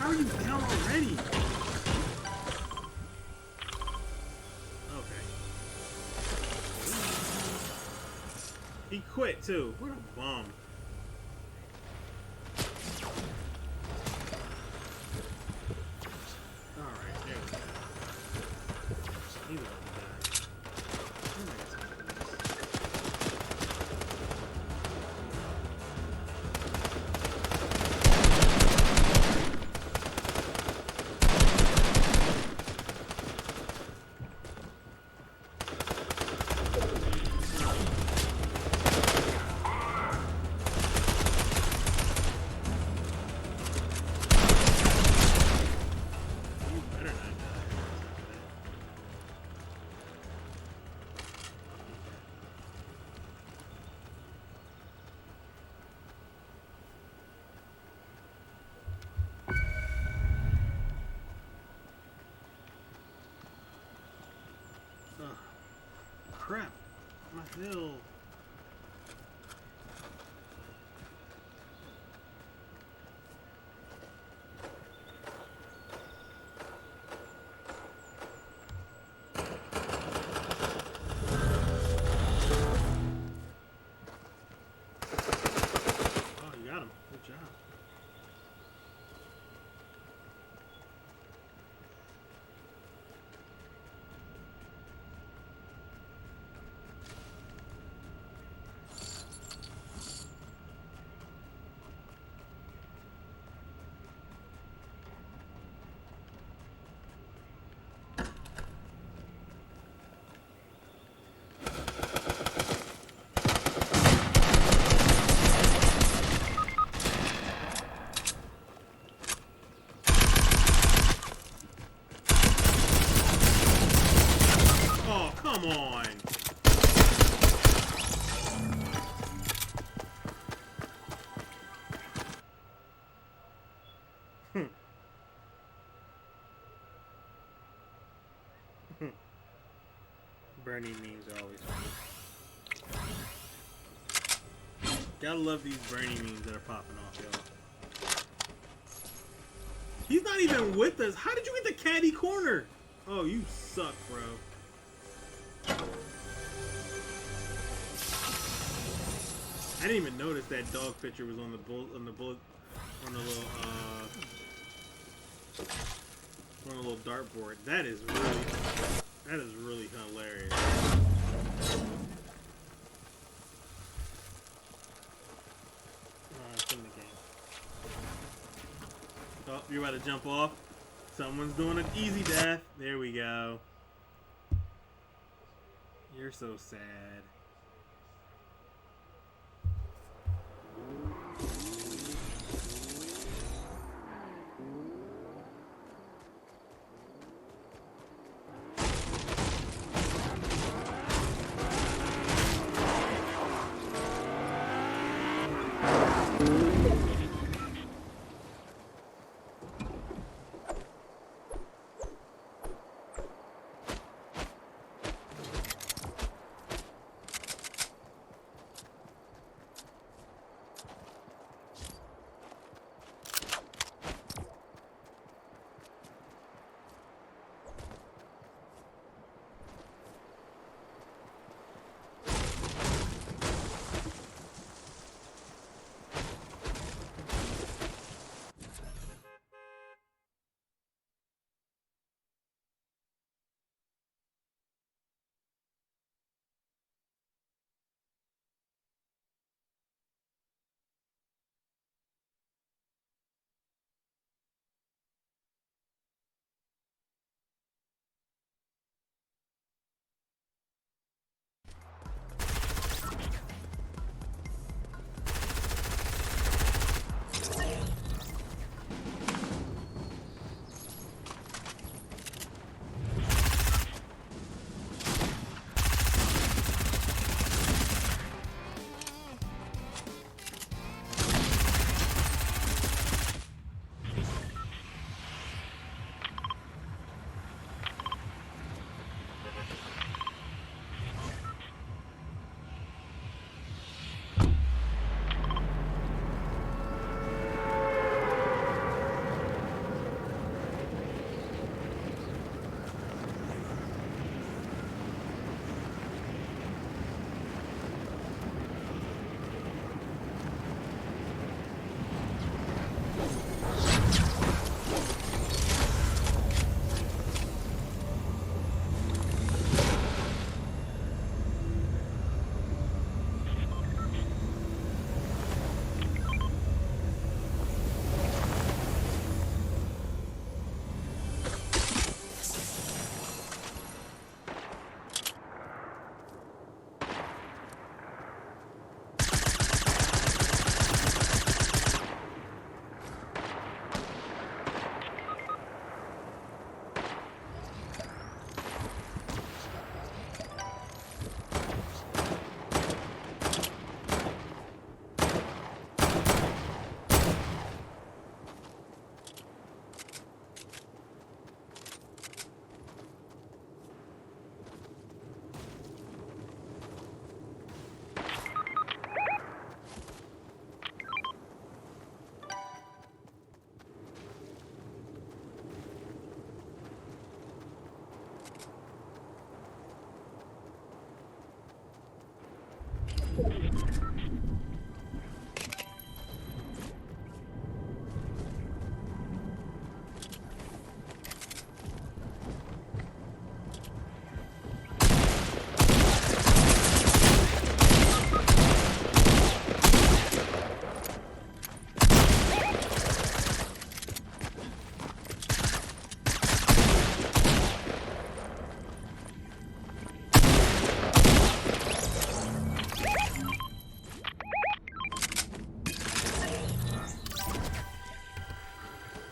How are you down already? Okay. He quit too. What a bum. Alright, there we go. He's about to die. Oh my God. Still. Oh, you got him. Good job. Oh, come on. Bernie memes are always funny. Gotta love these Bernie memes that are popping off, y'all. He's not even with us. How did you get the caddy corner? Oh, you suck, bro. I didn't even notice that dog picture was on the little dartboard. That is really hilarious. It's in the game. Oh, you're about to jump off. Someone's doing an easy death. There we go. You're so sad.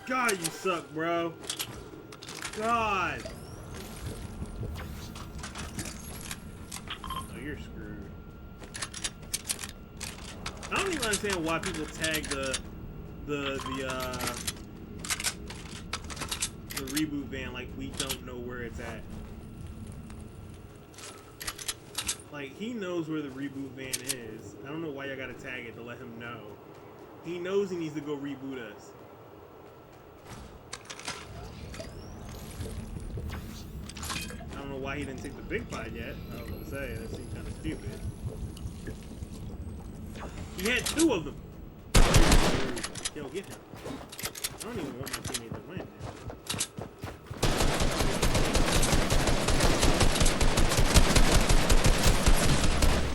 God, you suck, bro. God. Oh, you're screwed. I don't even understand why people tag the reboot van like we don't know where it's at. Like, he knows where the reboot van is. I don't know why y'all gotta tag it to let him know. He knows he needs to go reboot us. I don't know why he didn't take the big pot yet. I was gonna say, that seems kind of stupid. He had 2 of them. Yo, get him. I don't even want my teammate to win, man.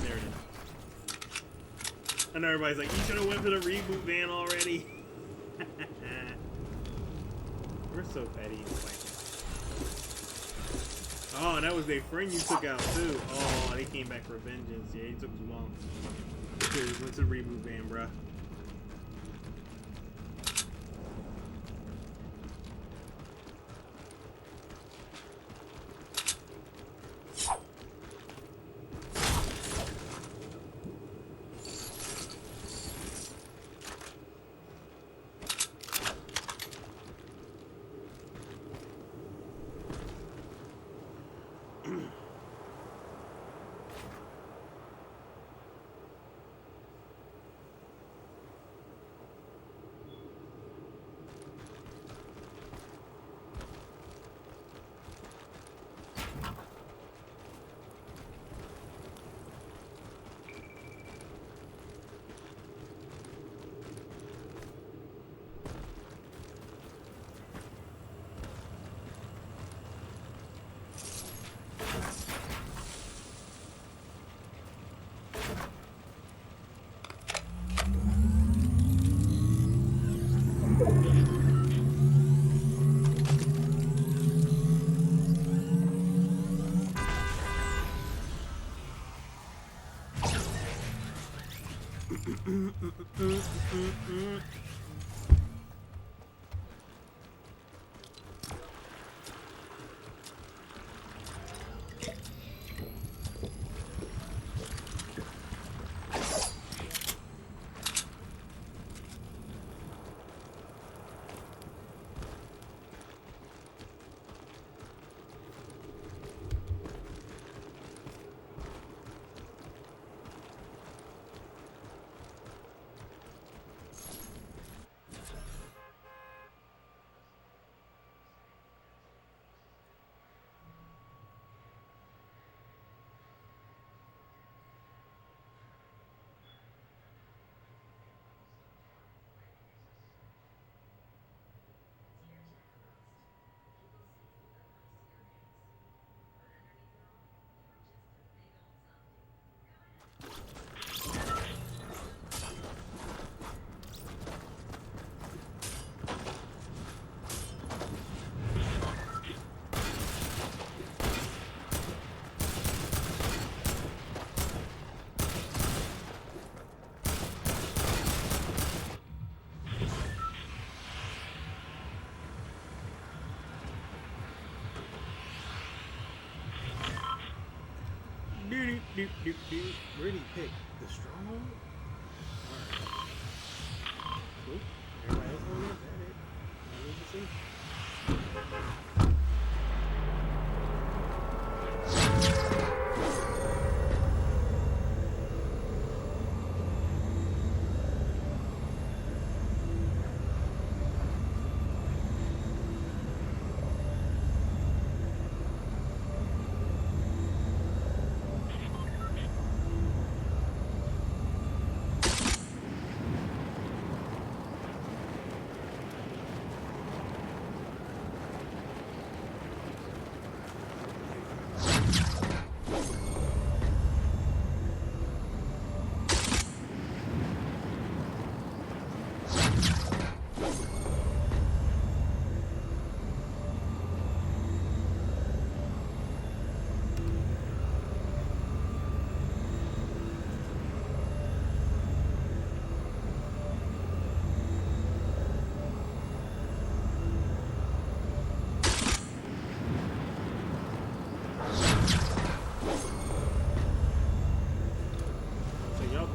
There it is. I know everybody's like, you should have went for the reboot van already. We're so petty. Oh, that was their friend you took out too. Oh, they came back for vengeance. Yeah, he took too long. Dude, went to the reboot van, bruh. Where did he pick? The stronghold? Alright. Cool. Everybody else on it? That it. I need to see.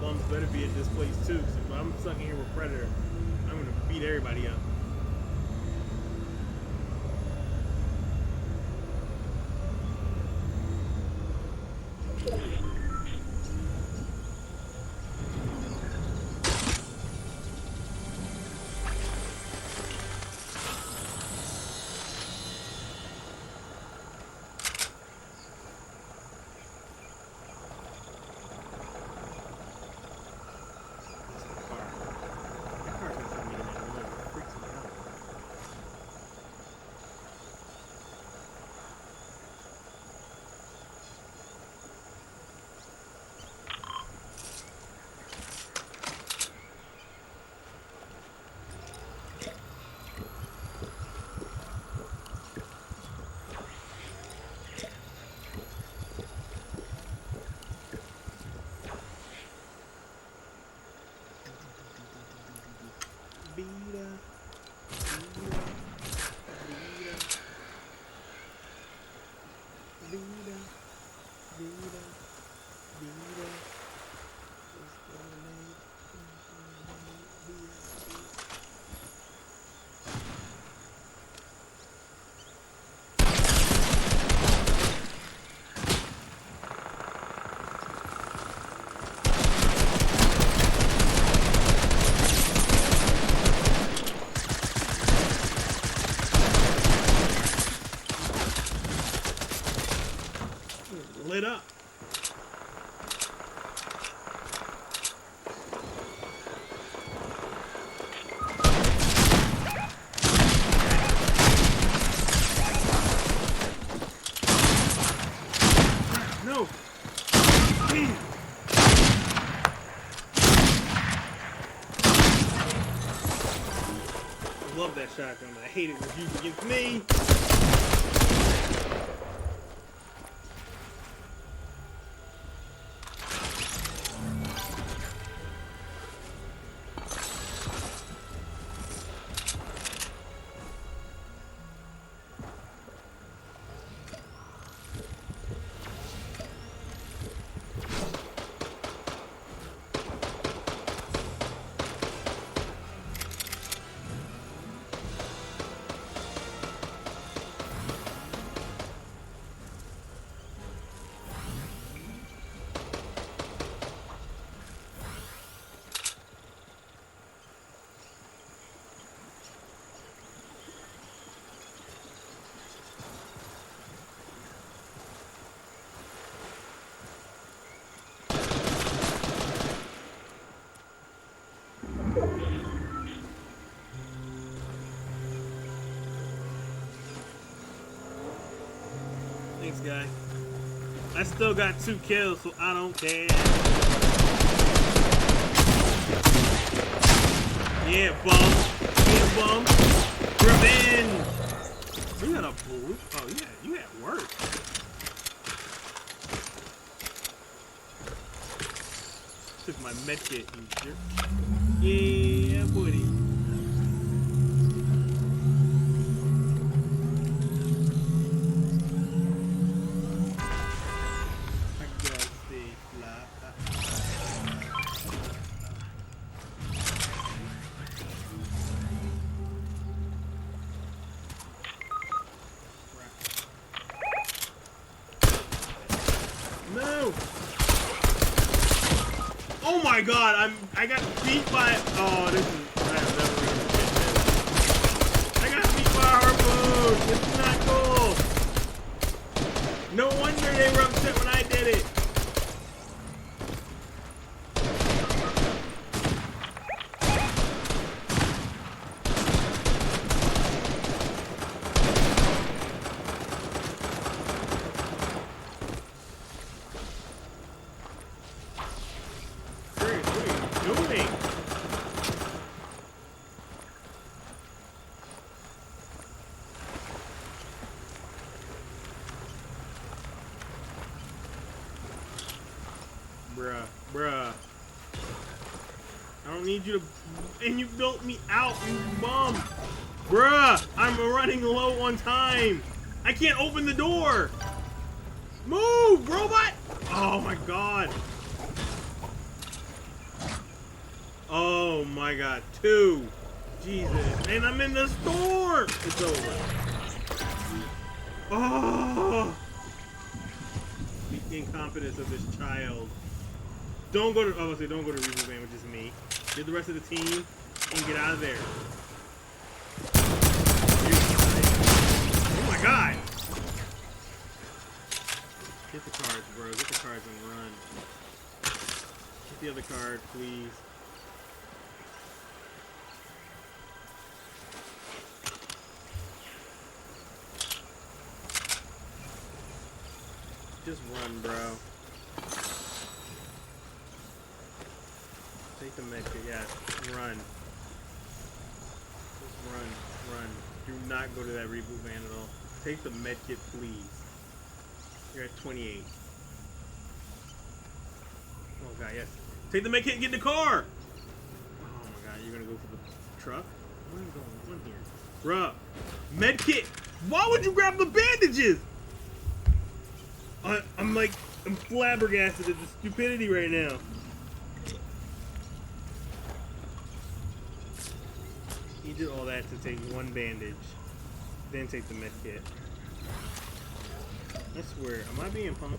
bums better be at this place too. So if I'm stuck in here with Predator, I'm gonna beat everybody up. Lit up. No. Damn. I love that shotgun. I hate it when it's used against me. Thanks, guy. I still got 2 kills, so I don't care. Yeah, bum. Yeah, bum. Revenge. You got a blue? Oh, yeah, you at work. Took my medkit, you jerk. Yeah, buddy. No! Oh my god, I got beat by. Oh, this is. I've never really been this. I got beat by a harpoon. This is not cool. No wonder they were upset when I did it. Bruh. I don't need you to... And you built me out, you bum. Bruh, I'm running low on time. I can't open the door. Move, robot. Oh my god. Oh my god, 2. Jesus. And I'm in the store! It's over. Oh! The incompetence of this child. Don't go to, obviously, don't go to Reboot Van with just me. Get the rest of the team and get out of there. Oh my god! Get the cards, bro. Get the cards and run. Get the other card, please. Just run, bro. Take the medkit, yeah. Run. Just run. Do not go to that reboot van at all. Take the medkit, please. You're at 28. Oh god, yes. Take the medkit and get in the car! Oh my god, you're gonna go for the truck? What is going on here? Bruh. Medkit! Why would you grab the bandages? I'm flabbergasted at the stupidity right now. He did all that to take one bandage, then take the med kit. I swear, am I being punked?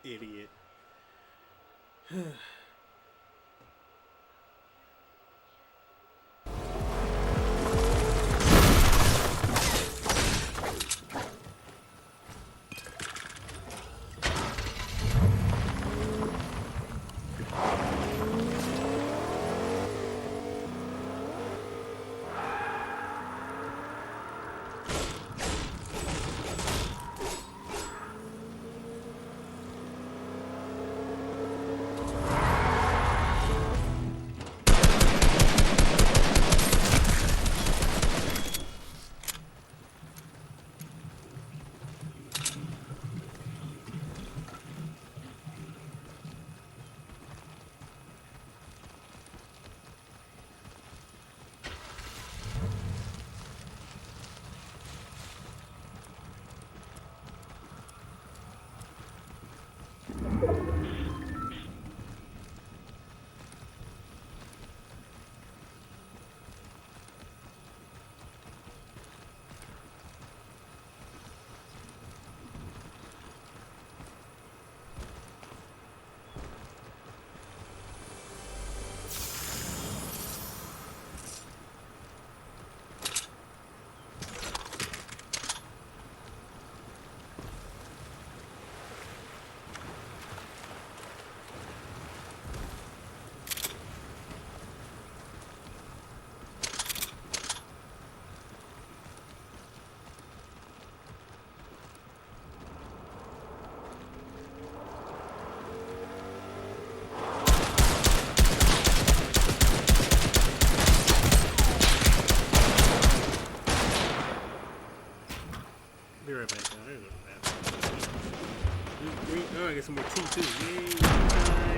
Idiot. Be right back, guys. Oh, I got some more tea too. Yay, time.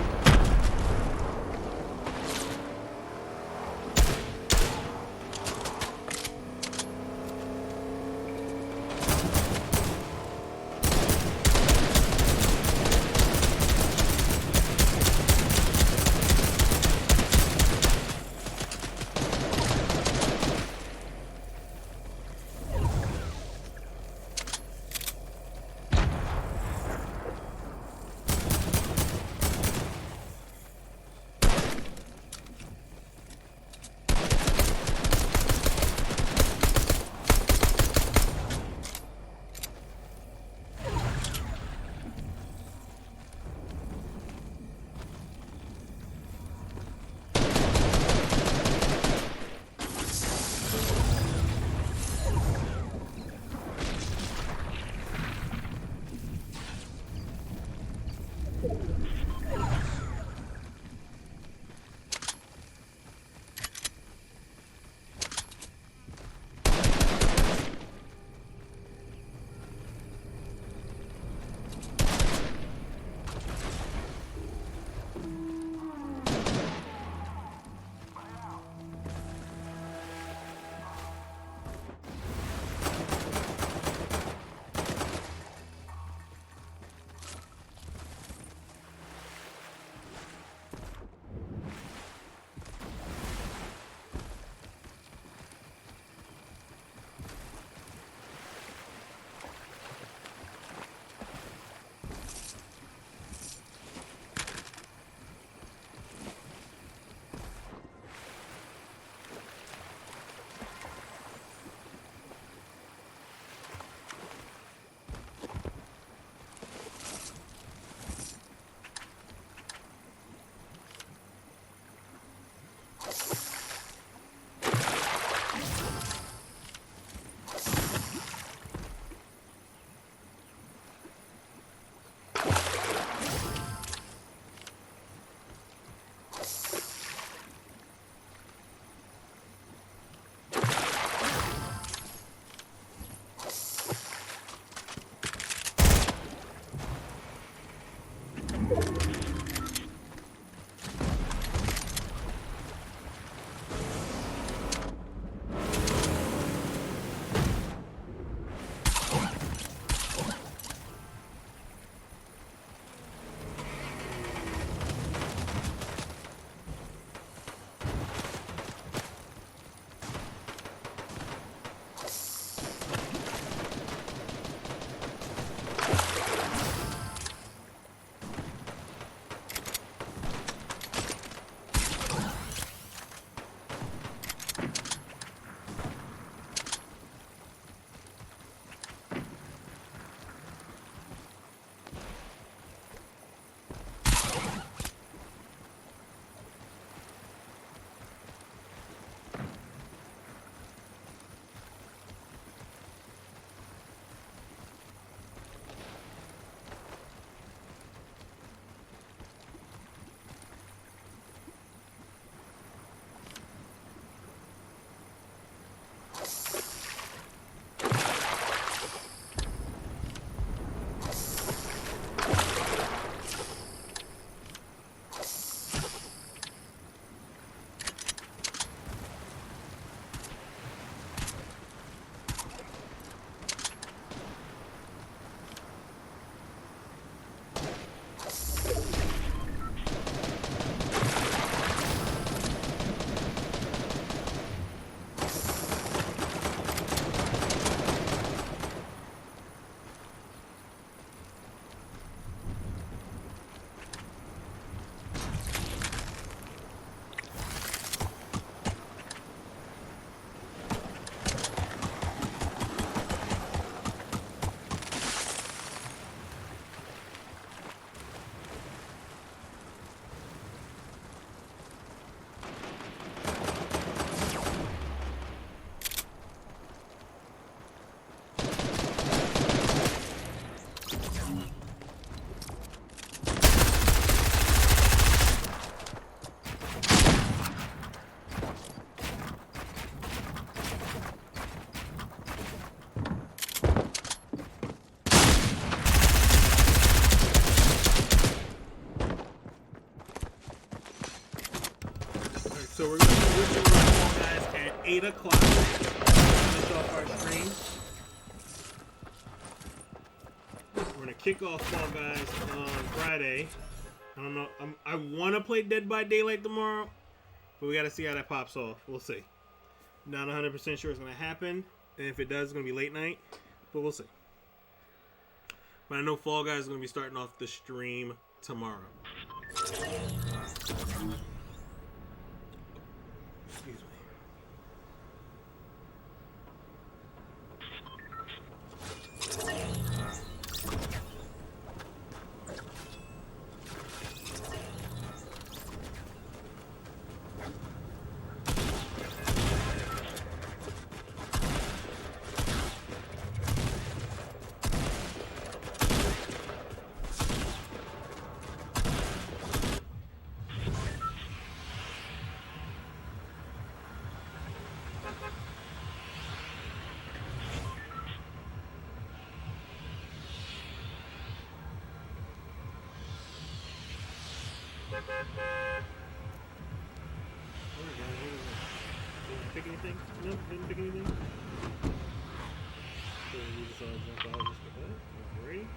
So we're going to switch over to Fall Guys at 8 o'clock. Finish off our stream. We're going to kick off Fall Guys on Friday. I don't know. I want to play Dead by Daylight tomorrow, but we got to see how that pops off. We'll see. Not 100% sure it's going to happen. And if it does, it's going to be late night, but we'll see. But I know Fall Guys is going to be starting off the stream tomorrow. Excuse me. Pick anything? No, didn't pick anything. So we just all jump out just for that. Great.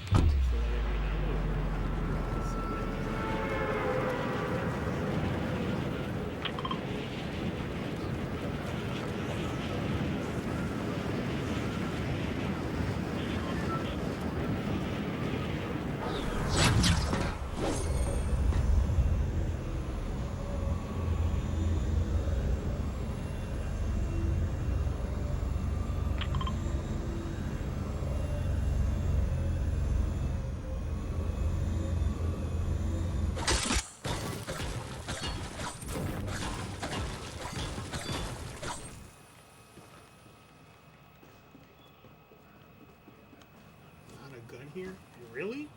Thanks for letting me know. Gun here? Really?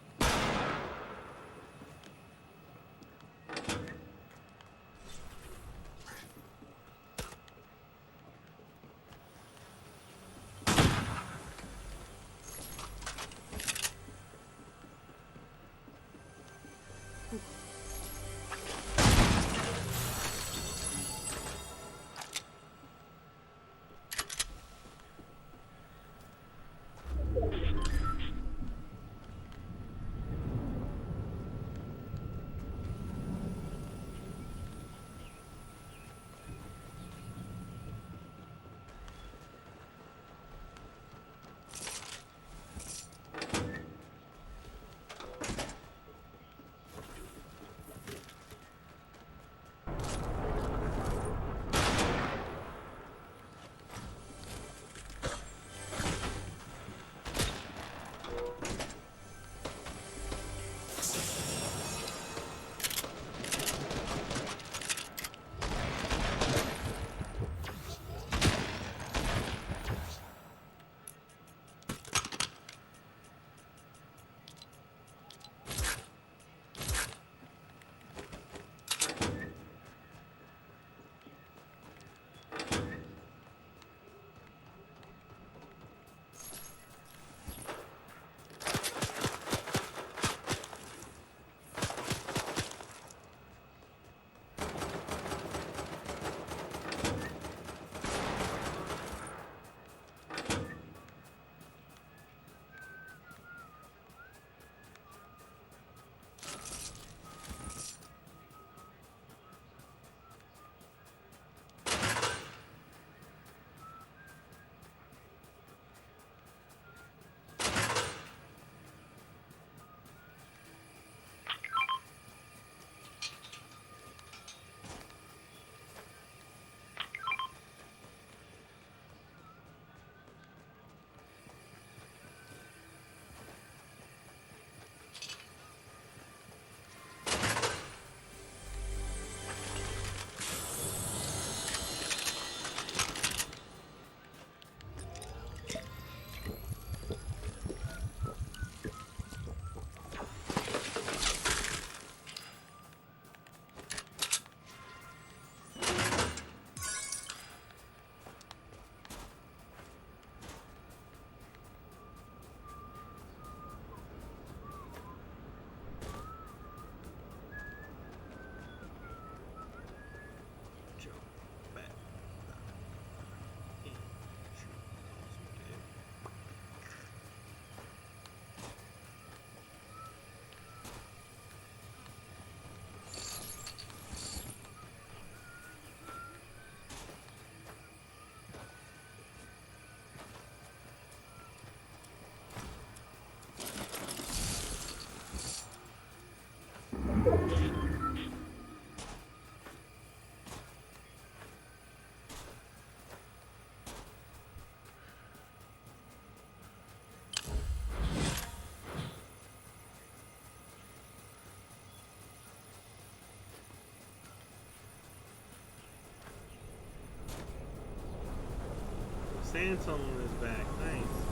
sandstone on his back. Nice.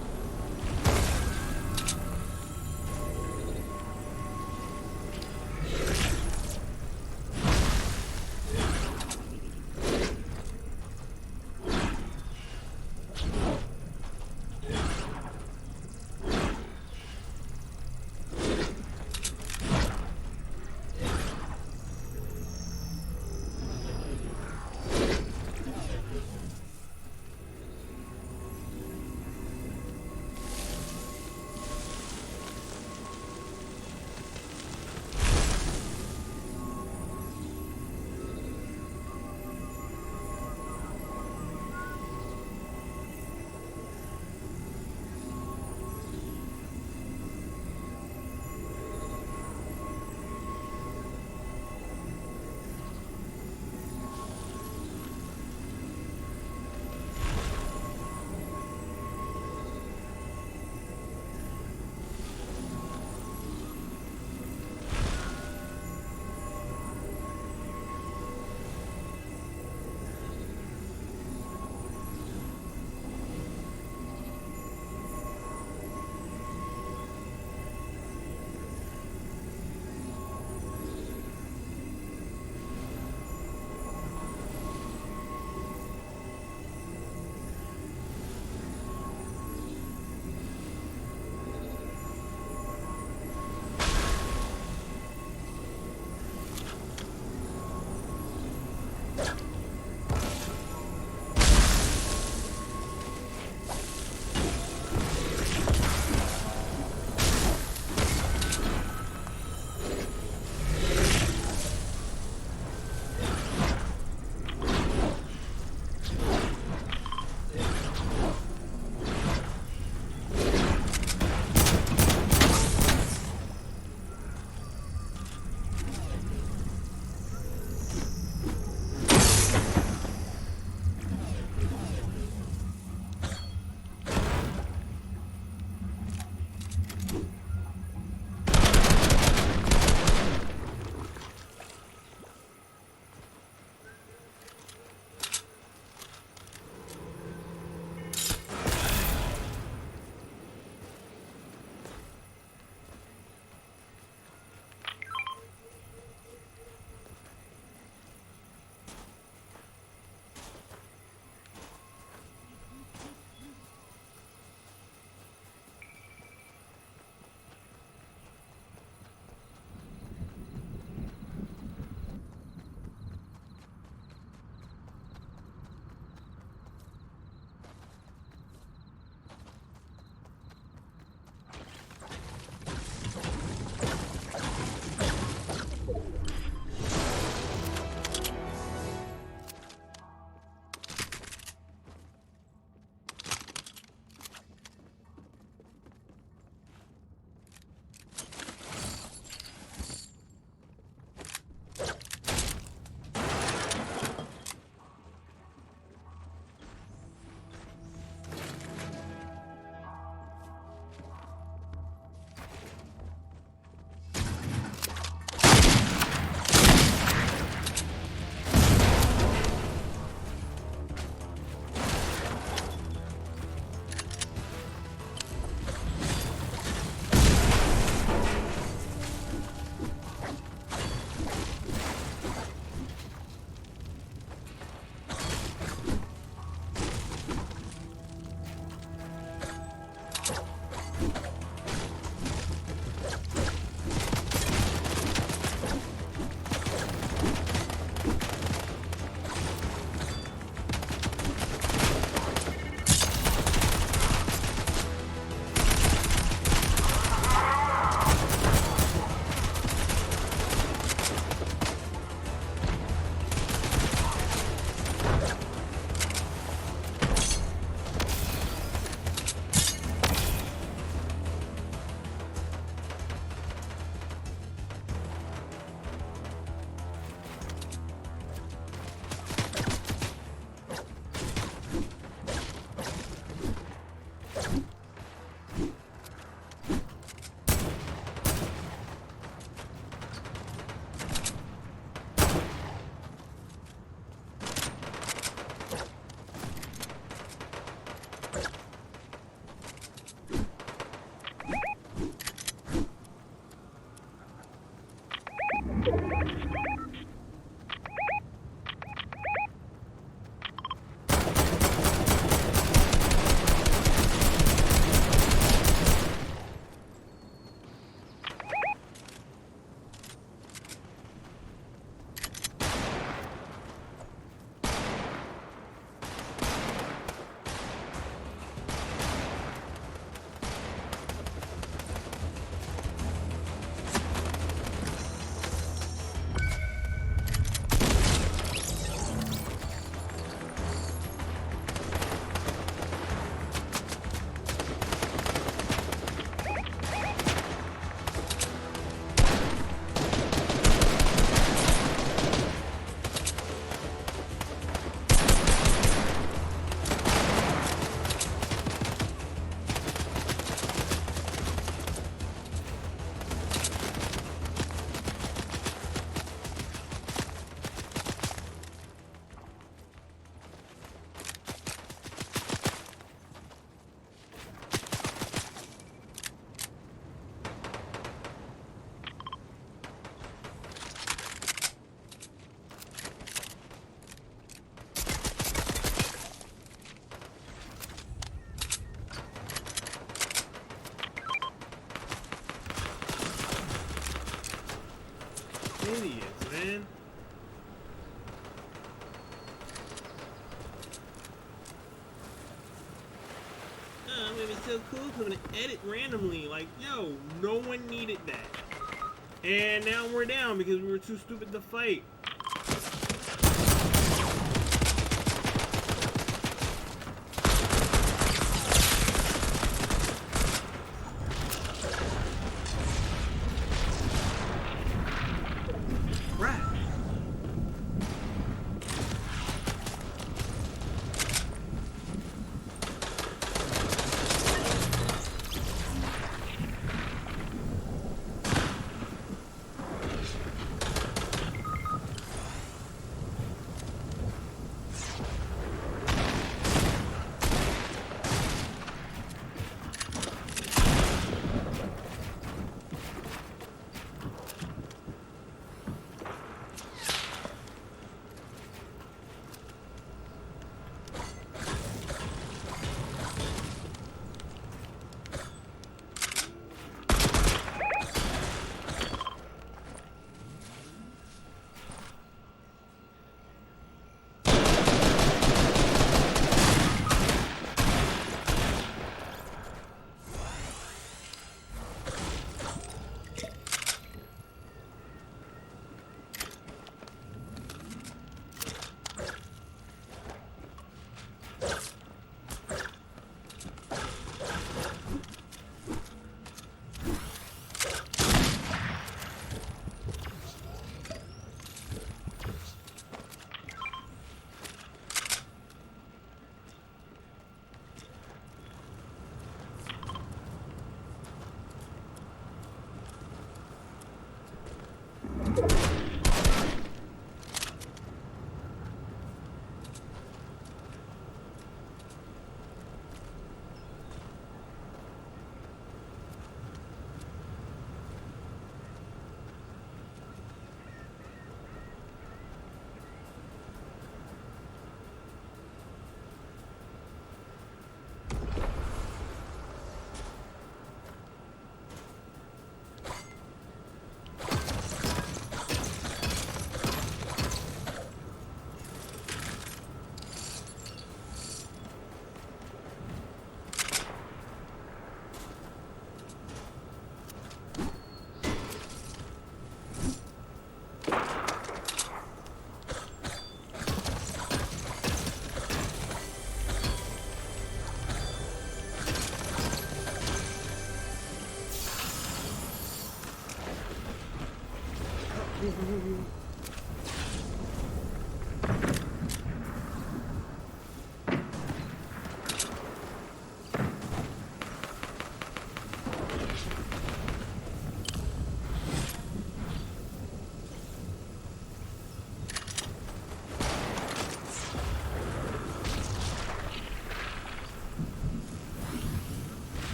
idiots, man. I'm gonna be so cool because I'm gonna edit randomly. Like, yo, no one needed that. And now we're down because we were too stupid to fight.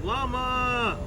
Llama!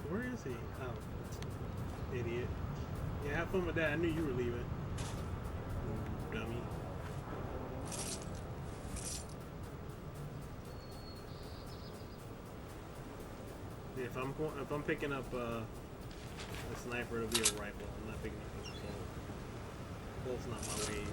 Where is he? Oh, idiot. Yeah, have fun with that. I knew you were leaving. Dummy. Yeah, if I'm picking up a sniper, it'll be a rifle. I'm not picking up a bolt. Bolt's not my wave.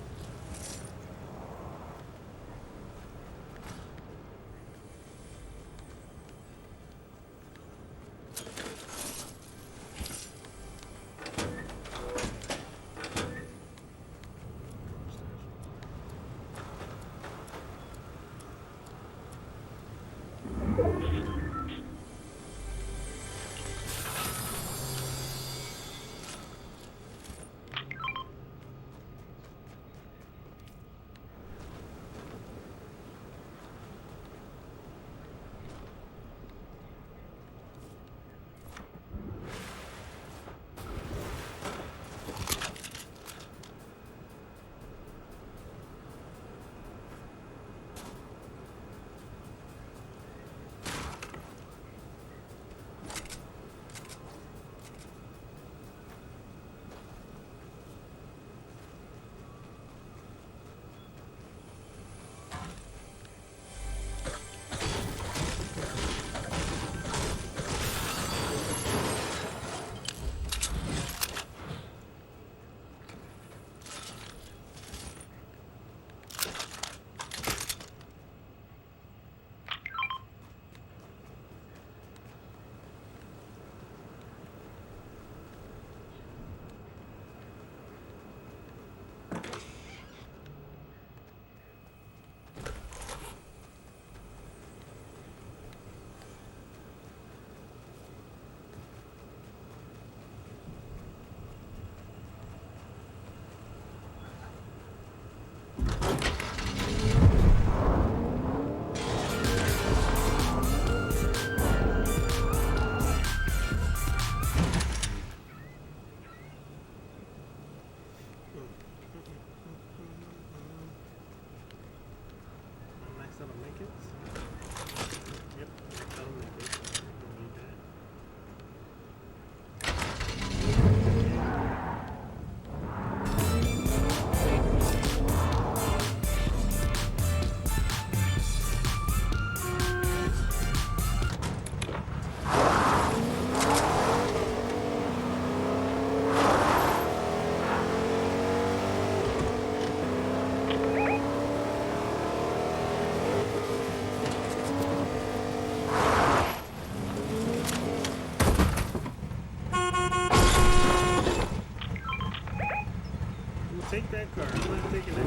take that car. I'm not taking that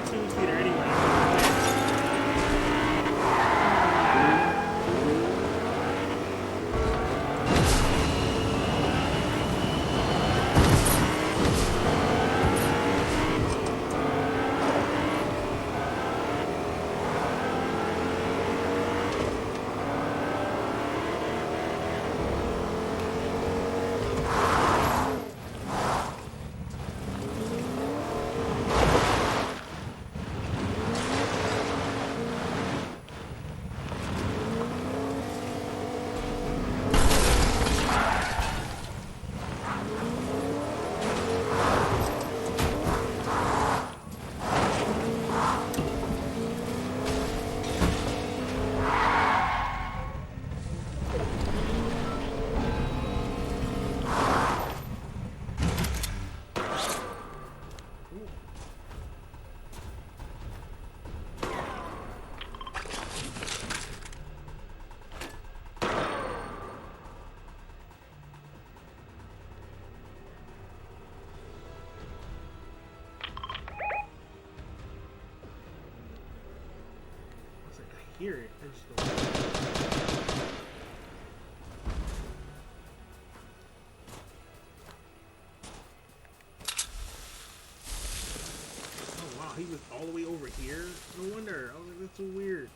two-seater anyway. Hear it. I just don't. Oh wow, he was all the way over here. No wonder. I was like, that's so weird.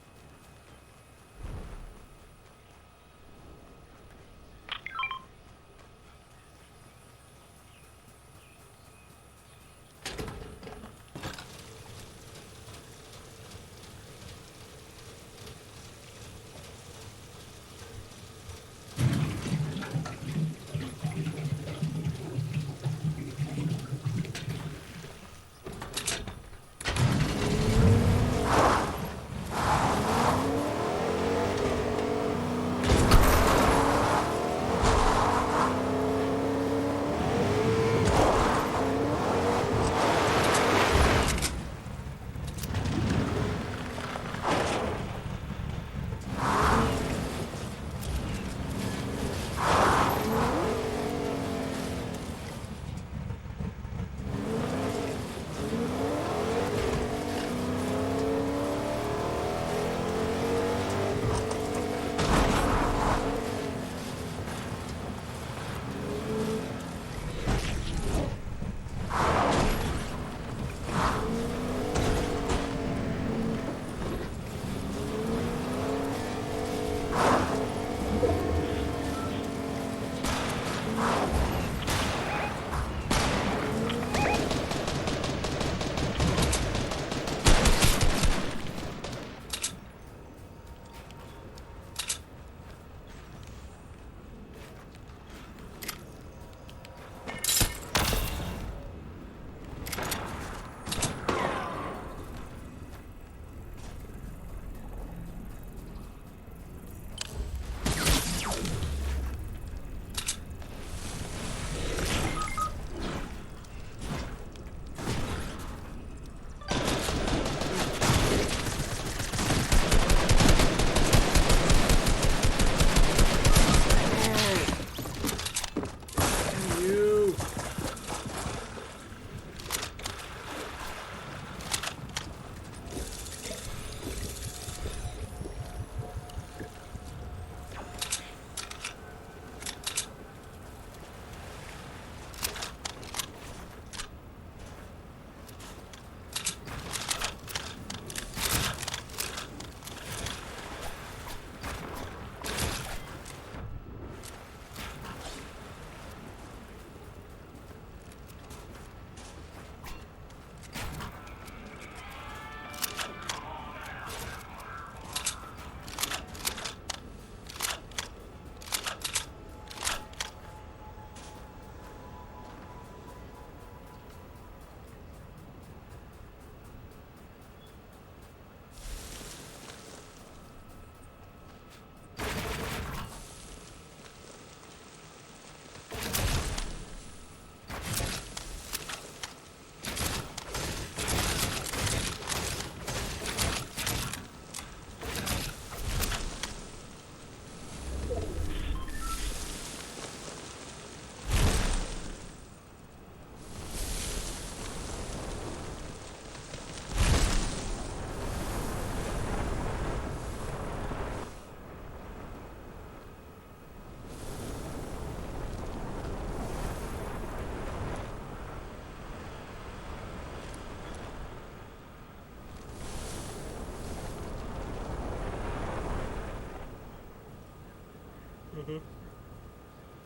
Mm-hmm.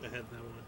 I had that one.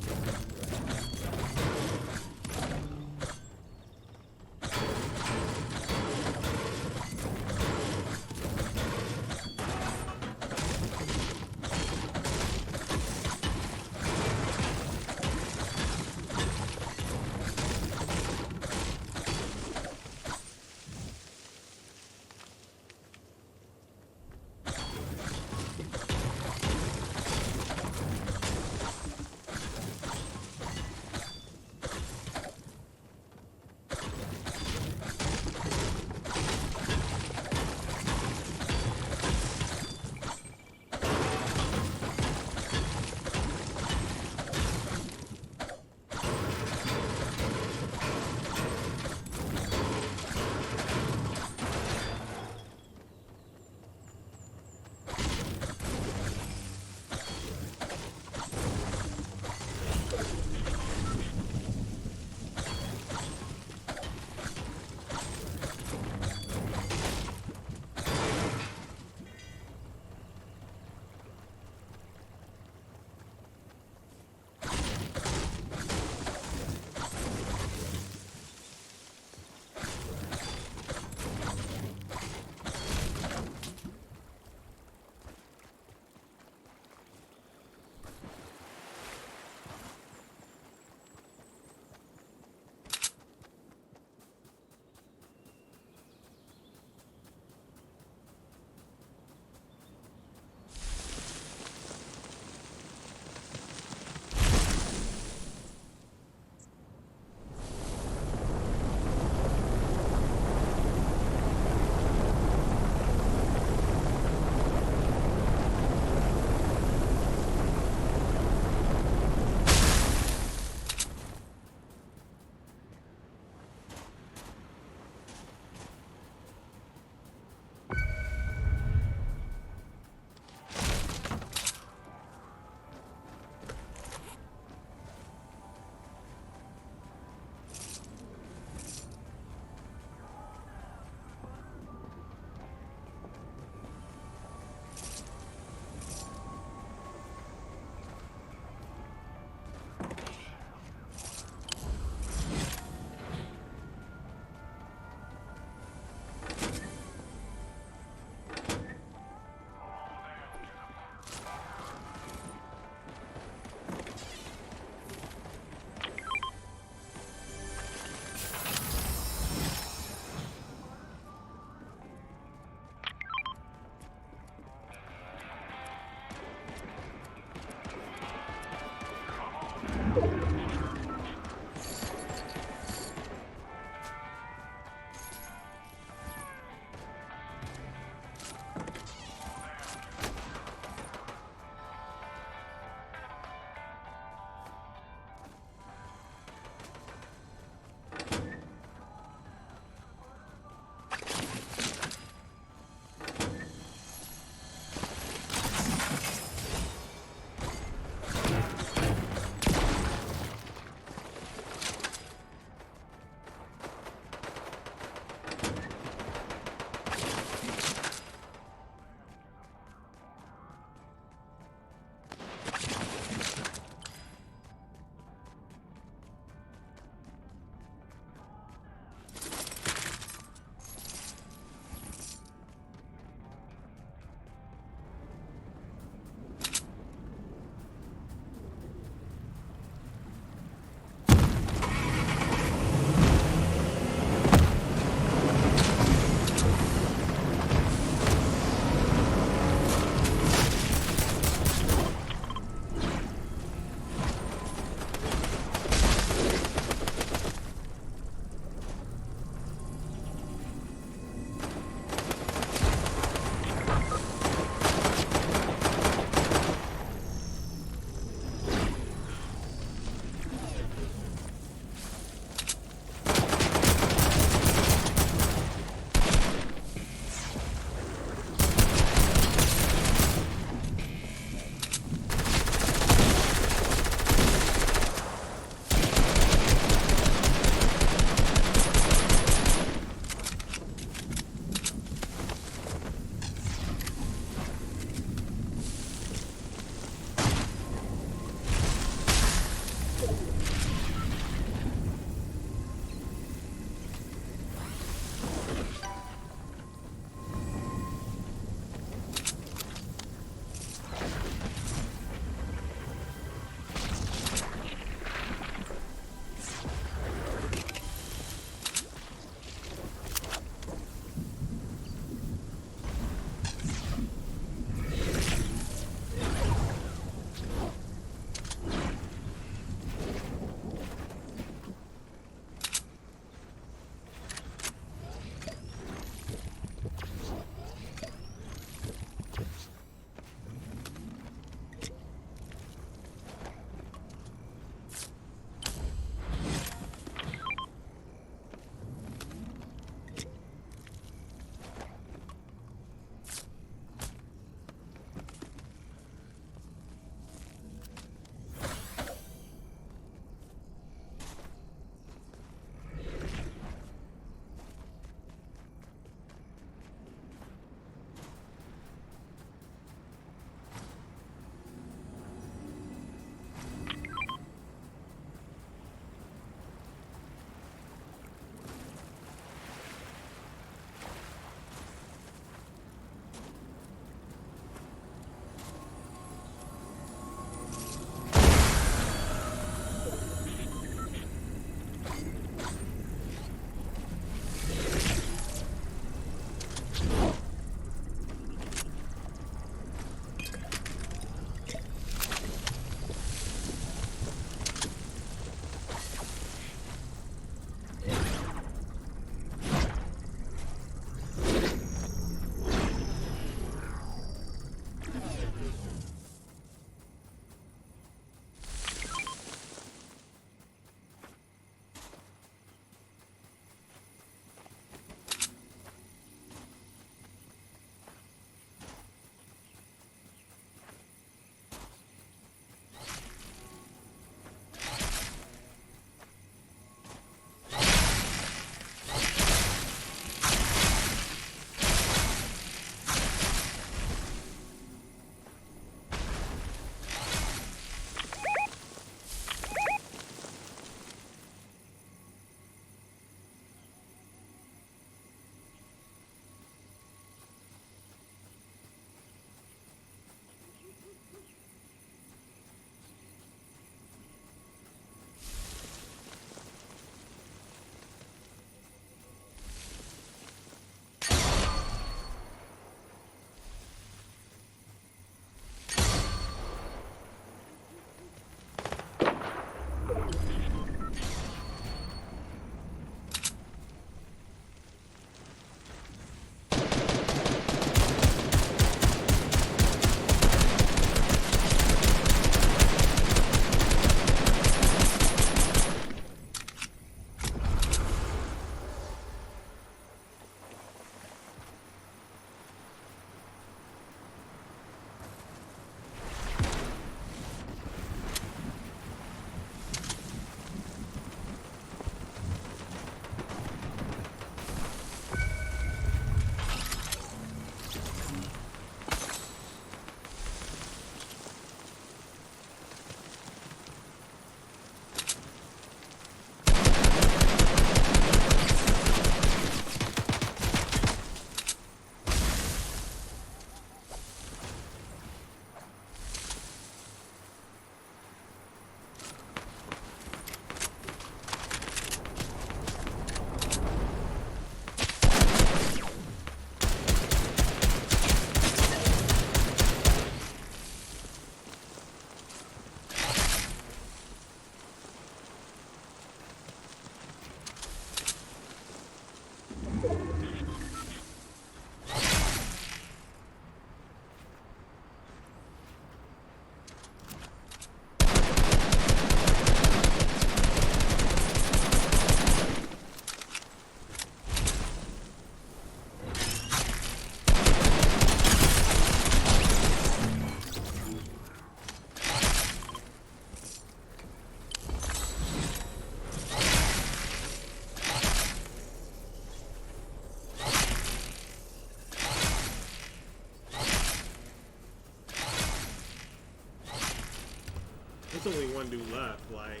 It's only one dude left. Like,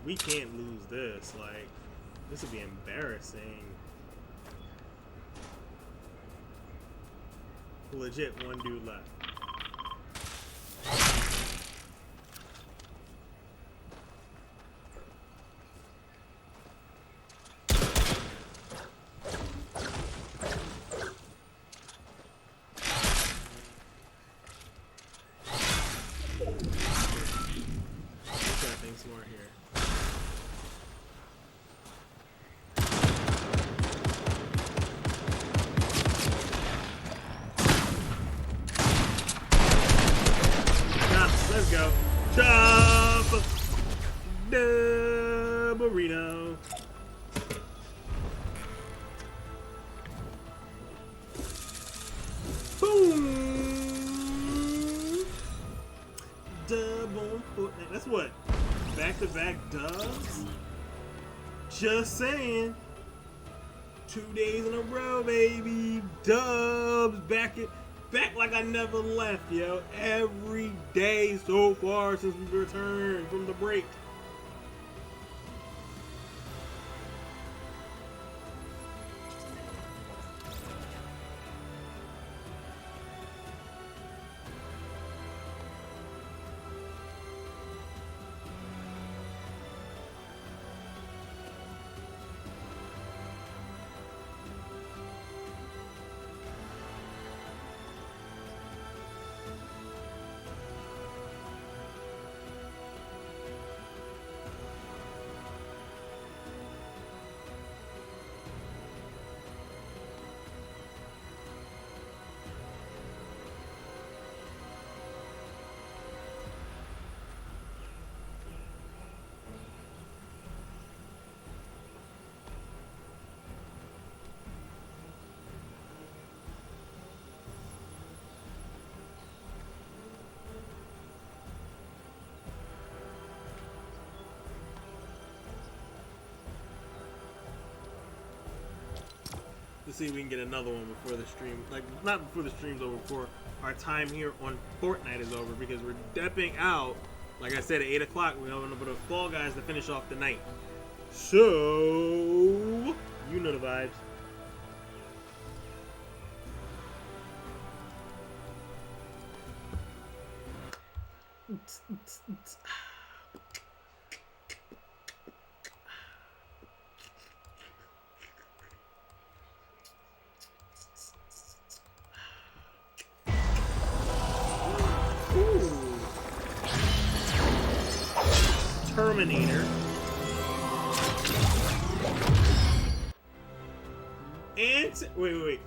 we can't lose this. Like, this would be embarrassing. Legit, one dude left. Smart here. Let's go. Burrito. Boom. Dub on Fortnite. That's what? Back-to-back dubs? Just saying. 2 days in a row, baby. Dubs. Back like I never left, yo. Every day so far since we returned from the break. To see if we can get another one before the stream, like not before the stream's over, before our time here on Fortnite is over, because we're depping out, like I said, at 8 o'clock. We're going over to Fall Guys to finish off the night. So, you know the vibes. Terminator. And wait.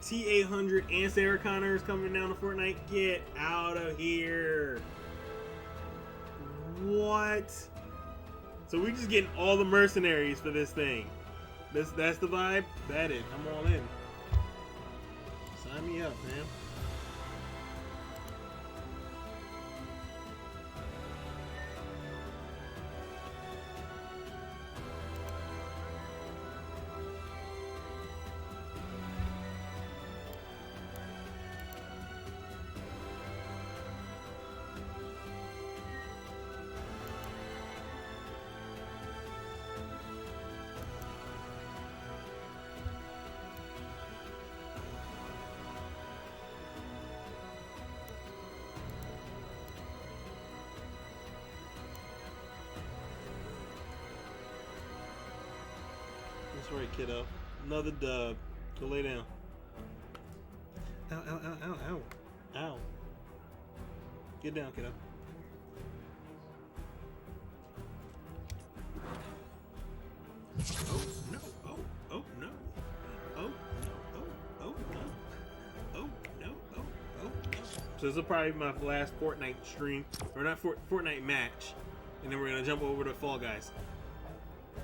T800 and Sarah Connor is coming down to Fortnite. Get out of here. What? So we just getting all the mercenaries for this thing. That's the vibe? That is. I'm all in. Sign me up, man. That's right, kiddo. Another dub. Go lay down. Ow, ow, ow, ow, ow. Ow. Get down, kiddo. Oh, no. Oh, oh, no. Oh, no. Oh, oh, no. Oh, no. Oh, oh, no. So this will probably be my last Fortnite stream. Or not Fortnite match. And then we're going to jump over to Fall Guys.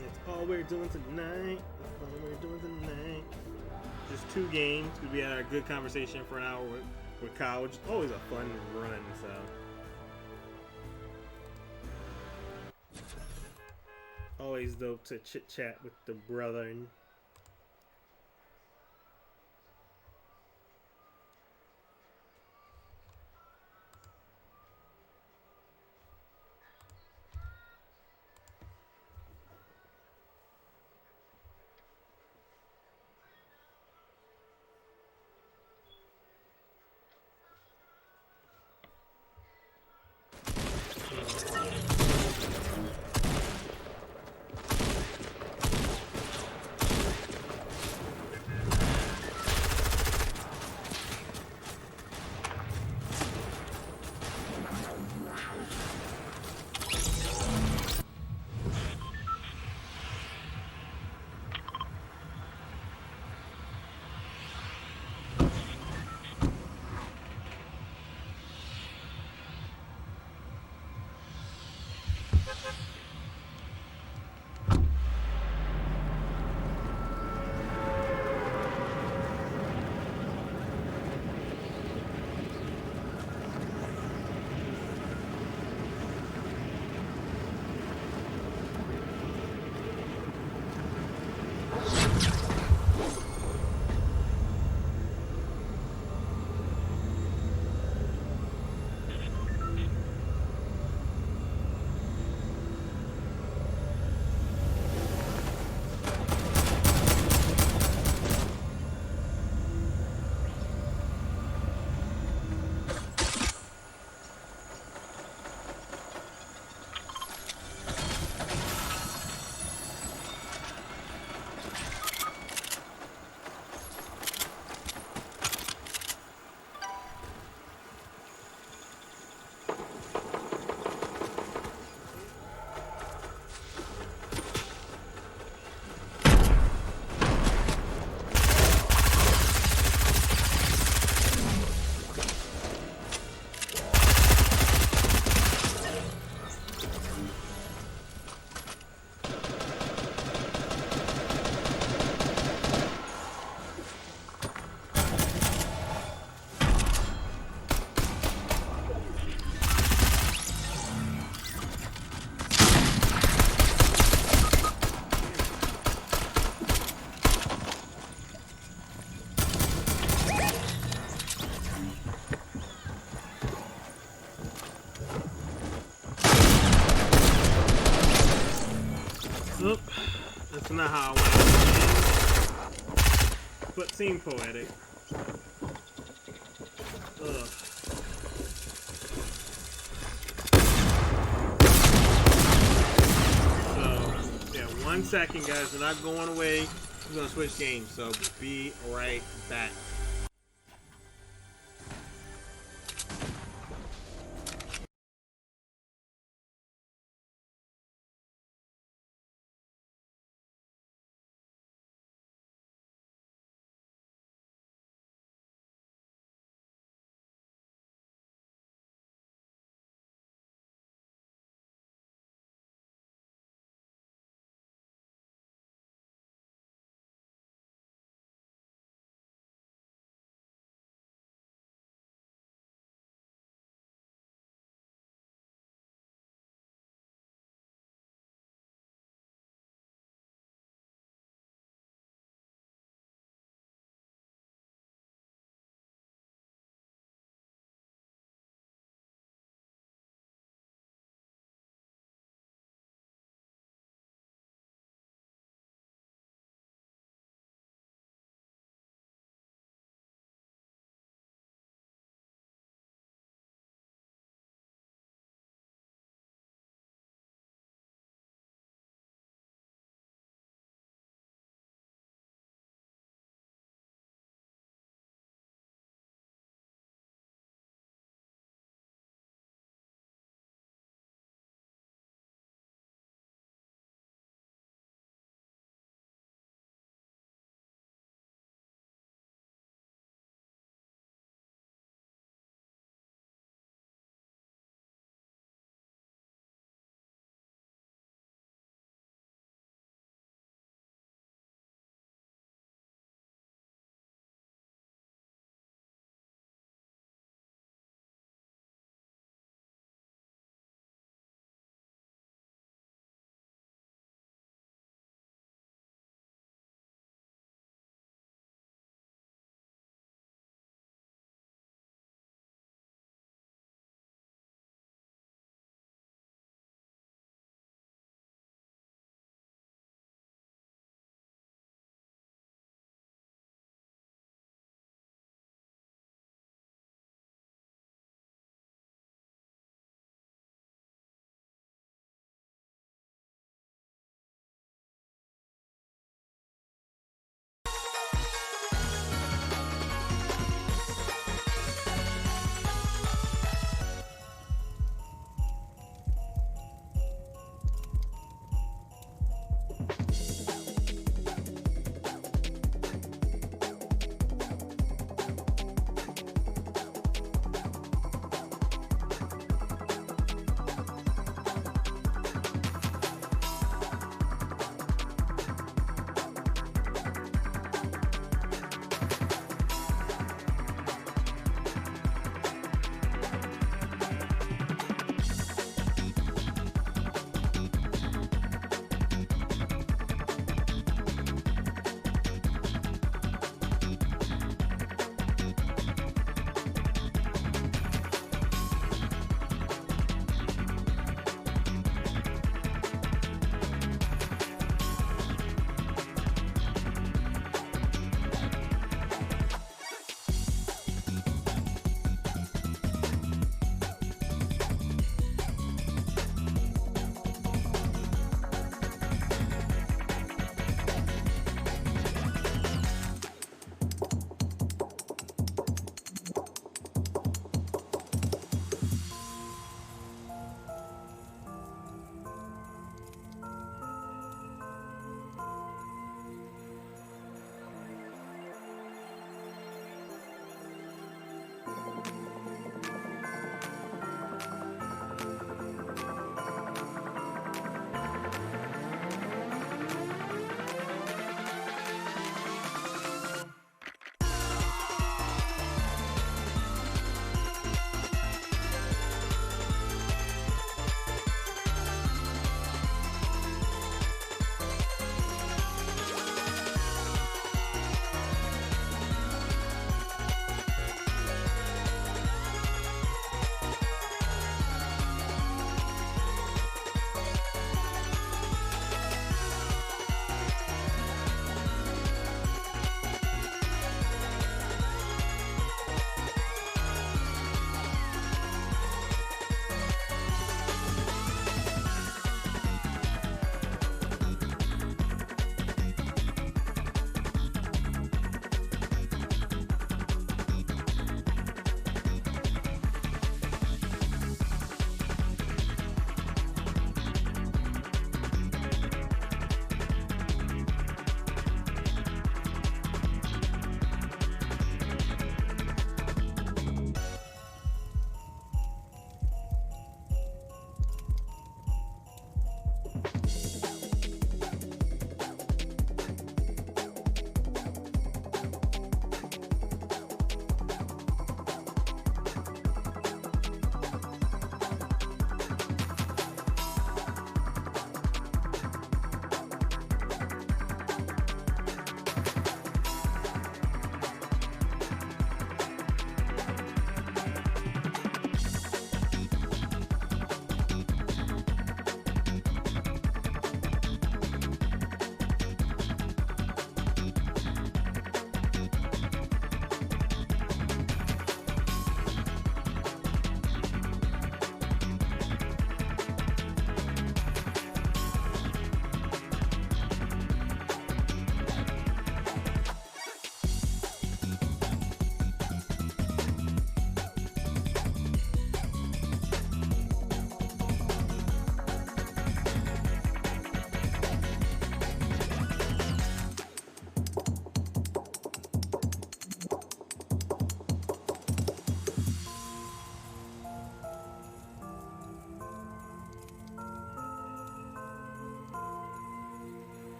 That's all we're doing tonight. That's all we're doing tonight. Just 2 games, because we had our good conversation for an hour with Kyle, which is always a fun run, so. Always dope to chit-chat with the brother. not how I want it to end, but seemed poetic. Ugh. So, yeah, 1 second, guys. We're not going away. We're going to switch games, so be right back.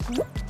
you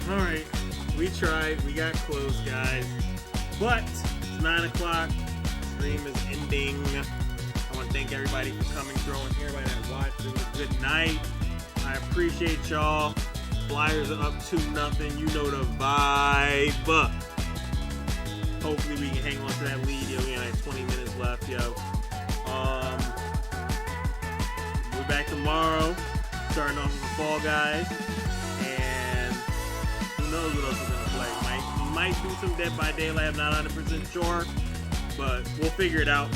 All right, we tried. We got close, guys. But it's 9 o'clock. Stream is ending. I want to thank everybody for coming through and everybody that watched. It was a good night. I appreciate y'all. Flyers are up 2-0. You know the vibe. Hopefully we can hang on to that lead. Yo, we only have 20 minutes left, yo. We're back tomorrow, starting off with the Fall Guys, and who knows what else we're gonna play. We might do some Dead by Daylight. I'm not 100% sure, but we'll figure it out.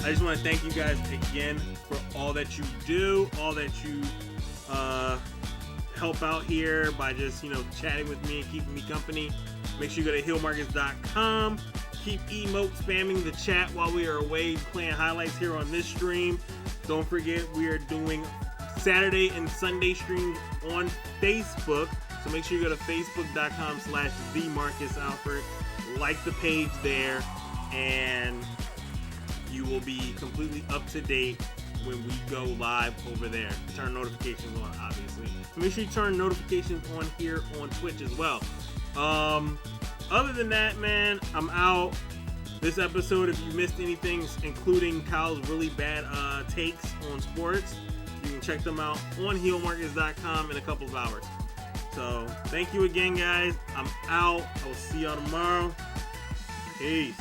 I just want to thank you guys again for all that you do, all that you help out here by just, chatting with me and keeping me company. Make sure you go to KyleMarcus.com. Keep emote spamming the chat while we are away playing highlights here on this stream. Don't forget, we are doing Saturday and Sunday streams on Facebook. So make sure you go to facebook.com/TheMarcusAlford. Like the page there, and you will be completely up to date when we go live over there. Turn notifications on, obviously. Make sure you turn notifications on here on Twitch as well. Other than that, man, I'm out. This episode, if you missed anything, including Kyle's really bad takes on sports, you can check them out on KyleMarcus.com in a couple of hours. So, thank you again, guys. I'm out. I will see y'all tomorrow. Peace.